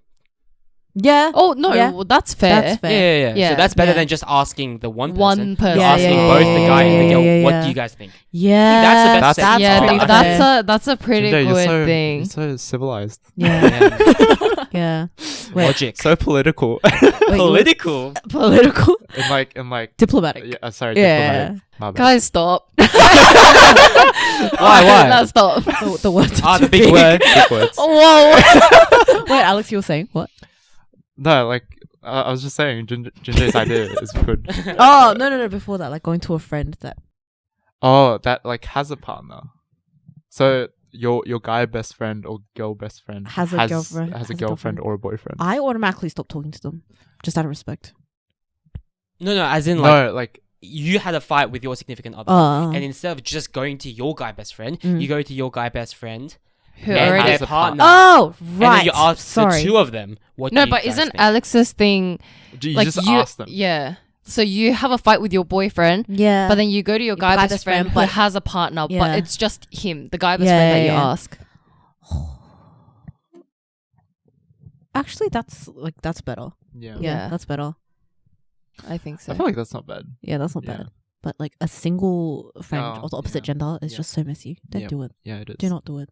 Yeah. Oh no, Yeah. well, that's fair. That's fair. Yeah. Yeah. So that's better Yeah. than just asking the one person. One person. You're Yeah, asking yeah, both yeah, the guy and the yeah, girl. yeah, What yeah. do you guys think? Yeah. that's the best That's- Yeah, pretty fair. that's a pretty Ginger, good thing. You're so civilized. Yeah. Yeah. Wait. Logic. So political. Wait, you- Political. Political. in like Diplomatic. yeah, sorry, Yeah. diplomatic. My bad. Guys, stop. Why? No, stop. The word. The big word. Big words. Whoa. Wait, Alex, you were saying what? No, like I was just saying, Jinjae's idea is good. Oh no! Before that, like going to a friend that. Oh, that like has a partner. So your guy best friend or girl best friend Has a girlfriend- has a has a girlfriend girlfriend. or a boyfriend. I automatically stop talking to them, just out of respect. No, as in like No, like you had a fight with your significant other, and instead of just going to your guy best friend, you go to your guy best friend Who and already? their has a partner. Oh, And then right. you ask Sorry. the two of them. What No, do you but guys isn't think? Alex's thing you like just you? ask them. Yeah. So you have a fight with your boyfriend, Yeah. but then you go to your guy best friend who but- has a partner, Yeah. but it's just him, the guy best Yeah, friend that yeah, you yeah. ask. Actually, that's better. Yeah. Yeah, Yeah. that's better. I think so. I feel like that's not bad. Yeah, that's not Yeah. bad. But like a single friend Oh, of the opposite yeah. gender is Yeah. just so messy. Don't Yeah. do it. Yeah, it is. Do not do it.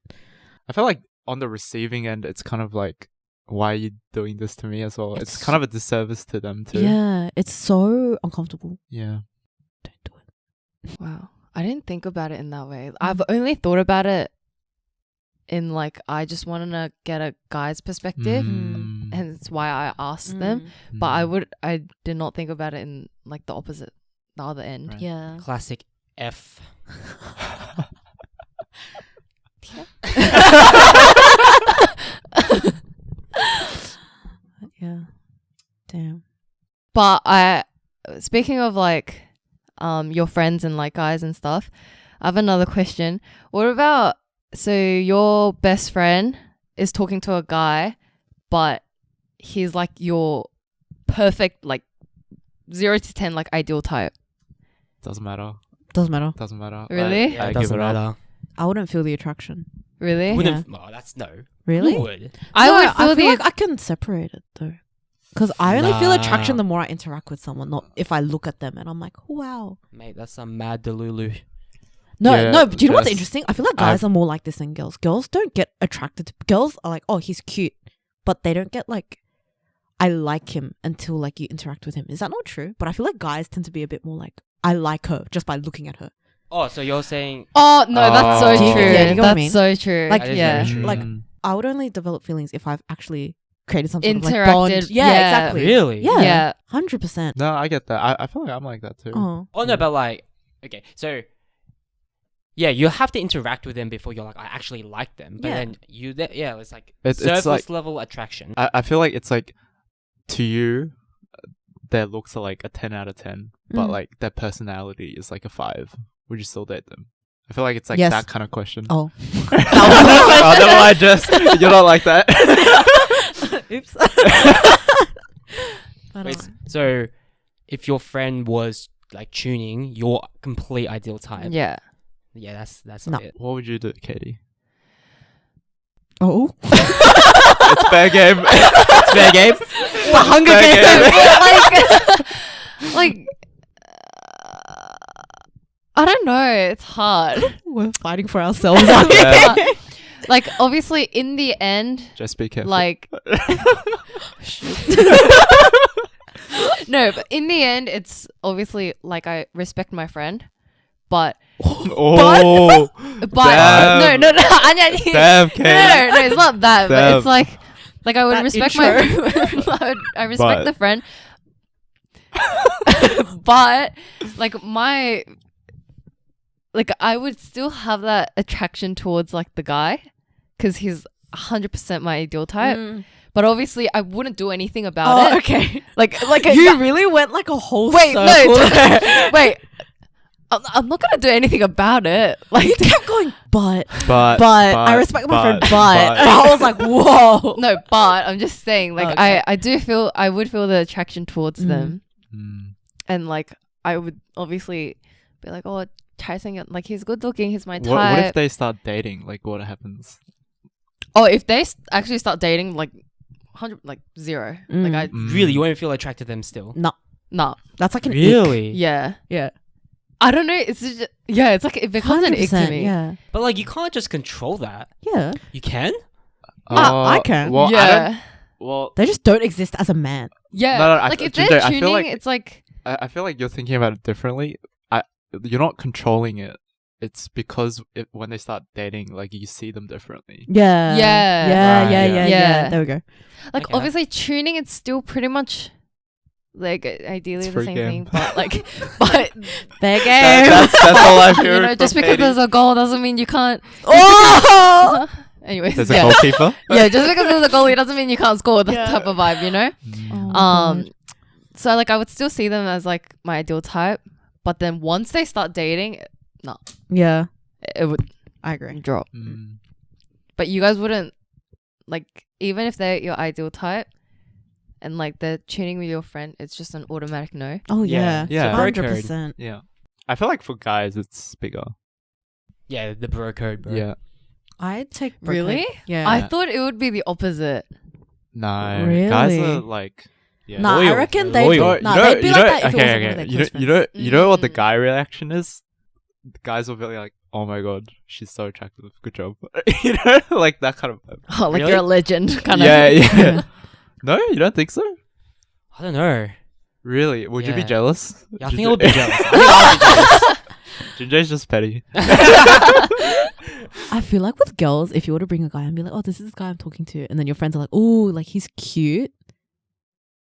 I feel like on the receiving end, it's kind of like, why are you doing this to me as well? It's It's- kind of a disservice to them too. Yeah, it's so uncomfortable. Yeah. Don't do it. Wow. I didn't think about it in that way. I've only thought about it in like, I just want to get a guy's perspective, Mm. and it's why I asked them. But I did not think about it in like the opposite, the other end. Right. Yeah. Classic F. Yeah. Damn. But speaking of like, your friends and like guys and stuff, I have another question. What about, so your best friend is talking to a guy, but he's like your perfect, like 0 to 10, like ideal type. Doesn't matter. Doesn't matter. Doesn't matter. Really? Yeah, I it give doesn't it up. matter. I wouldn't feel the attraction. Really? Wouldn't. Oh, that's no. Really? You would. I No, would feel the like I can separate it though. Because I only feel attraction Nah. the more I interact with someone, not if I look at them and I'm like, wow. Mate, that's some mad delulu. No, Yeah, no, but do you know what's just- interesting? I feel like guys are more like this than girls. Girls don't get attracted to girls are like, oh, he's cute. But they don't get like I like him until like you interact with him. Is that not true? But I feel like guys tend to be a bit more like I like her just by looking at her. Oh, so you're saying Oh no, that's Oh. so Do you true. get- you get what I That's mean? so true. Like, That is yeah. very true. Like, Mm. I would only develop feelings if I've actually created some sort of like Interacted, bond. Yeah, yeah. exactly. really? Yeah. Yeah. 100%. No, I get that. I feel like I'm like that too. Oh. Oh no, but like, okay, so yeah, you have to interact with them before you're like, I actually like them. But Yeah. then it's like It's surface like- level attraction. I feel like it's like, to you, their looks are like a 10 out of 10, but Mm. like their personality is like a 5. Would you still date them? I feel like it's like Yes. that kind of question. Oh. Oh, never mind, just you're not like that. Oops. But, Wait, so if your friend was like tuning your complete ideal type, Yeah. yeah, that's No. not it. What would you do, Katie? oh. It's fair game. It's fair game. The Hunger Fair Games. Like, I don't know. It's hard. We're fighting for ourselves. Yeah. Like, obviously, in the end, Just be careful. like, no, but in the end, it's obviously like I respect my friend, but oh, damn. no, Anya, Damn, Katie. no, it's not that, but Damn. it's like I would That respect I respect But- the friend, but like I would still have that attraction towards like the guy because he's 100% my ideal type. But obviously, I wouldn't do anything about it. Oh, okay. Like You really went like a whole wait, circle. no, wait. I'm not gonna do anything about it. Like, You kept going, but But I respect my friend, but. And I was like, whoa. no, but I'm just saying, like, Okay. I would feel the attraction towards Mm. them, Mm. and like, I would obviously be like, oh, try something. Like, he's good looking. He's my type. What if they start dating? Like, what happens? Oh, if they actually start dating, like 100, like 0. Like, I Really, you won't feel attracted to them still. no, That's like an ick. Really? yeah, Yeah. I don't know. It's just, yeah, it's like it becomes an ick to 100%, me. Yeah. But like, you can't just control that. Yeah. You can. I can. Well, I don't, yeah, well, They just don't exist as a man. yeah. No, I like f- if they're Ginger, I feel tuning, like- it's like I feel like you're thinking about it differently. You're not controlling it. It's because when they start dating, like you see them differently. Yeah. Yeah. Yeah. Right, Yeah. yeah. Yeah. Yeah. There we go. Like Okay. obviously tuning, it's still pretty much Like ideally It's the free same game. thing, but like, but Fair game. That's all I hear. you know, just from because Katie. there's a goal doesn't mean you can't. Oh! Anyways, There's a yeah. goalkeeper. Yeah, just because there's a goalie doesn't mean you can't score. That Yeah. type of vibe, you know. Oh, Um, God. so like I would still see them as like my ideal type, but then once they start dating, Yeah, it would I agree. drop. Mm. But you guys wouldn't, like, even if they're your ideal type and like they're tuning with your friend, it's just an automatic no. Oh Yeah. yeah, Yeah. 100%. Yeah. I feel like for guys it's bigger. Yeah, the bro code, bro. Yeah. I'd take bro Really? code. Yeah. I thought it would be the opposite. No. Guys Really? are like yeah. Nah, I Loyal. reckon They're they'd loyal. be, they'd be like that if it wasn't one of their You close know, friends. you know what the Mm. guy reaction is? The guys will be like, "Oh my god, she's so attractive. Good job." You know, like that kind of vibe. Oh, like Really? you're a legend, kind Yeah, of. yeah. No, you don't think so? I don't know. Really? Would you be Yeah. jealous? Yeah, I think I would be jealous. I think I would be jealous. Ginger's just petty. I feel like with girls, if you were to bring a guy and be like, "Oh, this is the guy I'm talking to," and then your friends are like, "Oh, like he's cute,"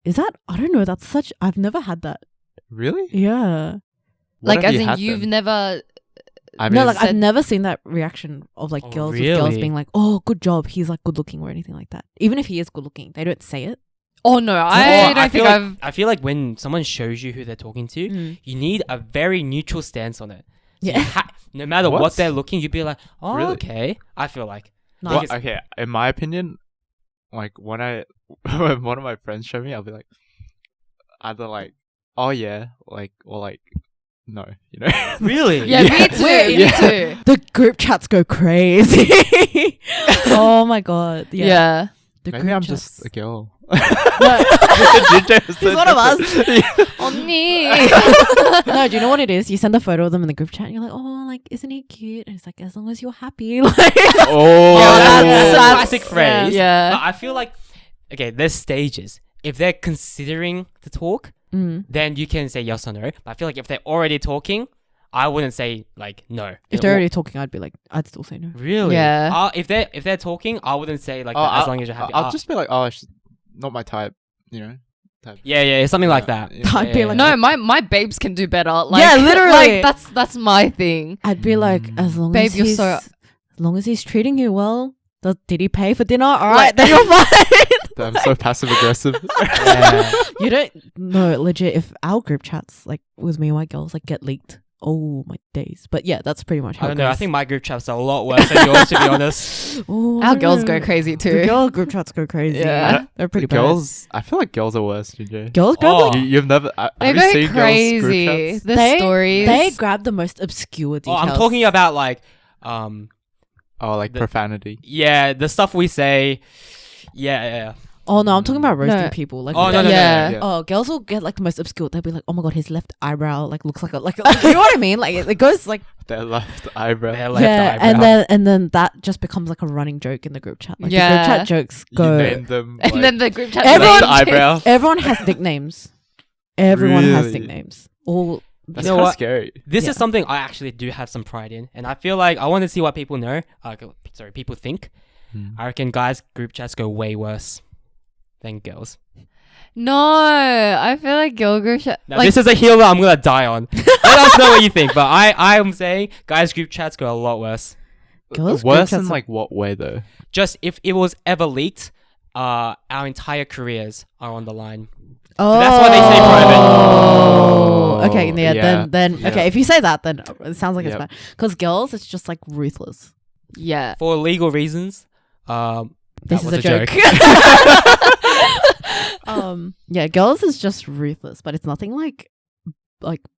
is that? I don't know. That's such. I've never had that. Really? Yeah. What Like have as you in had you've then? never. I No, mean, like I've said- never seen that reaction of like Oh, girls with girls really? being like, "Oh, good job. He's like good looking" or anything like that. Even if he is good looking, they don't say it. Oh no, Or I don't feel think like, I've. I feel like when someone shows you who they're talking to, Mm. you need a very neutral stance on it. So Yeah. you no matter what? What? They're looking, you'd be like, "Oh, Really? okay." I feel like. No, Well, I just- okay, in my opinion, like when when one of my friends show me, I'll be like, either like, "Oh yeah," like or like, "No," you know. Really? Yeah, me too. Wait, Me yeah. too. the group chats go crazy. Oh my god. Yeah. Yeah. The Maybe group I'm chats. just a girl. No. Ginger is He's so one of us. different. Yeah. Oh me. No, do you know what it is? You send a photo of them in the group chat and you're like, "Oh, like, isn't he cute?" And it's like, as long as you're happy. Like, Oh, Yeah, that's that's- a classic phrase. Yeah. But I feel like, okay, there's stages. If they're considering to talk, Mm. then you can say yes or no. But I feel like if they're already talking, I wouldn't say like no. If they're already talking, I'd be like, I'd still say no. Really? Yeah. If they're talking, I wouldn't say like Oh, that, as long as you're happy. I'll just be like, "Oh, she's not my type," you know. Type. yeah, something like that. Yeah. I'd be like, No, my babes can do better. Like, Yeah, literally. Like that's my thing. I'd be like, as long Babe, as you're he's, so- as long as he's treating you well. Did he pay for dinner? All right, then you're fine. I'm so passive aggressive. Yeah. You don't. No, legit. If our group chats like with me and my girls like get leaked, oh my days. But yeah, that's pretty much how I it don't know. I goes. think my group chats are a lot worse than yours, to be honest. Oh, I Our don't girls know. go crazy The too. girl group chats go crazy. Yeah. They're pretty bad. Girls, I feel like girls are worse, Ginger. Girls grab Oh. like You've never. They Have you go seen crazy. girls' group chats? The They- stories. they grab the most obscure Oh, details. I'm talking about like, Oh, like The- profanity. yeah, the stuff we say. Yeah. Oh no, I'm talking about roasting No. people. Like, Oh, no, no, Yeah. Yeah. Oh, girls will get like the most obscure. They'll be like, "Oh my god, his left eyebrow like looks like a like." You know what I mean? Like it goes like Their left eyebrow. Their left yeah, eyebrow. and then that just becomes like a running joke in the group chat. Like the Yeah. group chat jokes You go. named them. and like, then the group chat. Everyone- left eyebrow. Everyone has nicknames. Everyone has Really? nicknames. All That's You know kind of what? scary. This Yeah. is something I actually do have some pride in, and I feel like I want to see what people know. People think. I reckon guys' group chats go way worse than girls. No, I feel like girl group chat. Now, Like, this is a hill that I'm gonna die on. Let us know what you think, but I'm saying guys' group chats go a lot worse. girls. Worse group in chats like what way though? Just if it was ever leaked, our entire careers are on the line. Oh, that's why they say private. Oh, okay. Yeah. Yeah. Then Yeah. okay. If you say that, then it sounds like it's Yep. bad. Because girls, it's just like ruthless. yeah. For legal reasons, This that is was a a joke. Yeah, girls is just ruthless, but it's nothing like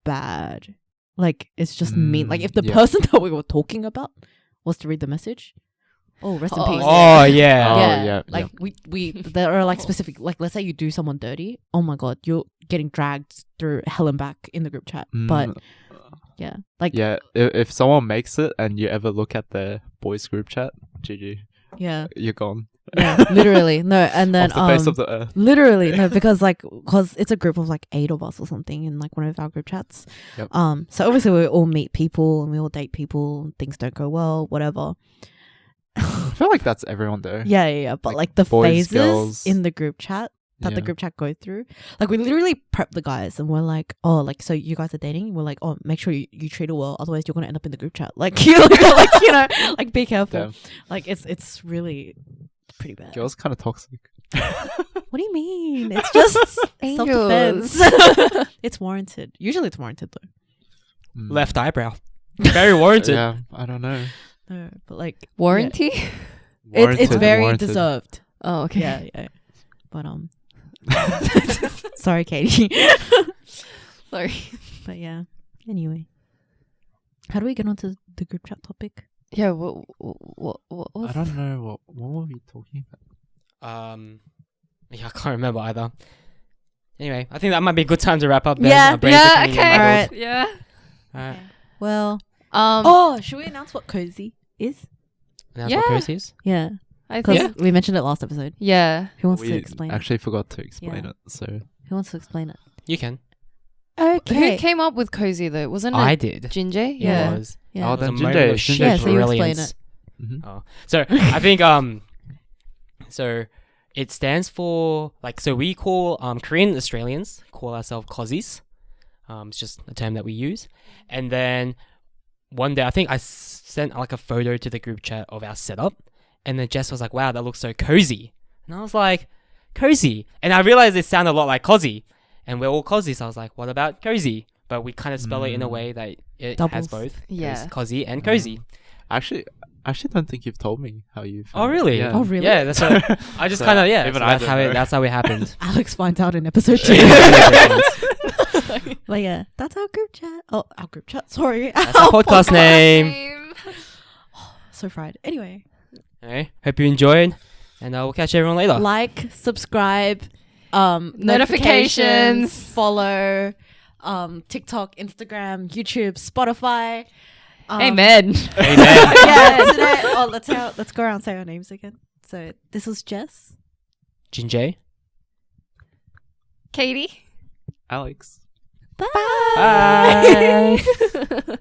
bad. Like it's just mean. Like if the yeah. person that we were talking about was to read the message, oh, rest in Oh, peace. Oh yeah. Oh, yeah, yeah, like we there are like specific, like let's say you do someone dirty, oh my god, you're getting dragged through hell and back in the group chat. But yeah, like yeah, if someone makes it and you ever look at their boys group chat, GG, yeah, you're gone. yeah, literally no, and then Off the face of the earth. literally no, because it's a group of like 8 of us or something in like one of our group chats. Yep. So obviously we all meet people and we all date people and things don't go well, whatever. I feel like that's everyone there. Yeah, but Like, like the boys, phases girls. in the group chat that the Yeah. group chat go through. Like, we literally prep the guys and we're like, oh, like, so you guys are dating? We're like, oh, make sure you treat her well, otherwise you're gonna end up in the group chat. Like, you're like, you know, like, be careful. Damn. Like, it's really pretty bad. Girls kind of toxic. What do you mean? It's just Angels. self-defense. It's warranted. Usually it's warranted though. Mm. Left eyebrow. Very warranted. Yeah, I don't know. No, but like Warranty? it's very Warranted. deserved. Oh, okay. Yeah. But sorry, Katie. Sorry. But yeah. Anyway, how do we get onto the group chat topic? Yeah, what I don't know what were we talking about. Yeah, I can't remember either. Anyway, I think that might be a good time to wrap up. Then. Yeah. Our brains are Yeah, coming in okay. muddled. Alright. Yeah. Alright. Well, Oh, should we announce what Kozi is? Announce what Yeah. Kozi is? Yeah, I because think. we mentioned it last episode. Yeah. Who wants We to explain? actually forgot to explain Yeah. it. So Who wants to explain it? You can. Okay. Who came up with Kozi though? Wasn't I it did. Ginger? It Yeah. was. Yeah. Oh, It was then a Ginger- moment of Ginger sheer Yeah, so you explain brilliance. it. mhm. Oh. So I think so it stands for like, so we call Korean Australians call ourselves Kozis. It's just a term that we use. And then one day I think I sent like a photo to the group chat of our setup, and then Jess was like, "Wow, that looks so cozy." And I was like, "Cozy," and I realized it sounded a lot like Kozi, and we're all Kozis. So I was like, "What about cozy?" But we kind of spell it in a way that it has Doubles. both. Yeah. Cozy and cozy. I actually don't think you've told me how you. Oh found it. really? Yeah. Oh, really? Yeah, that's what I just So, kind of even So I that's don't how know. that's how it happened. Alex finds out in episode 2. That's But yeah, that's our group chat. Oh, our group chat. Sorry. our podcast name. So fried. Anyway, Okay, hope you enjoyed, and we'll catch everyone later. like, subscribe, Notifications. follow, TikTok, Instagram, YouTube, Spotify. Amen. Amen. Yeah. Today, let's go around and say our names again. So this was Jess. Ginger. Katie. Alex. Bye. Bye.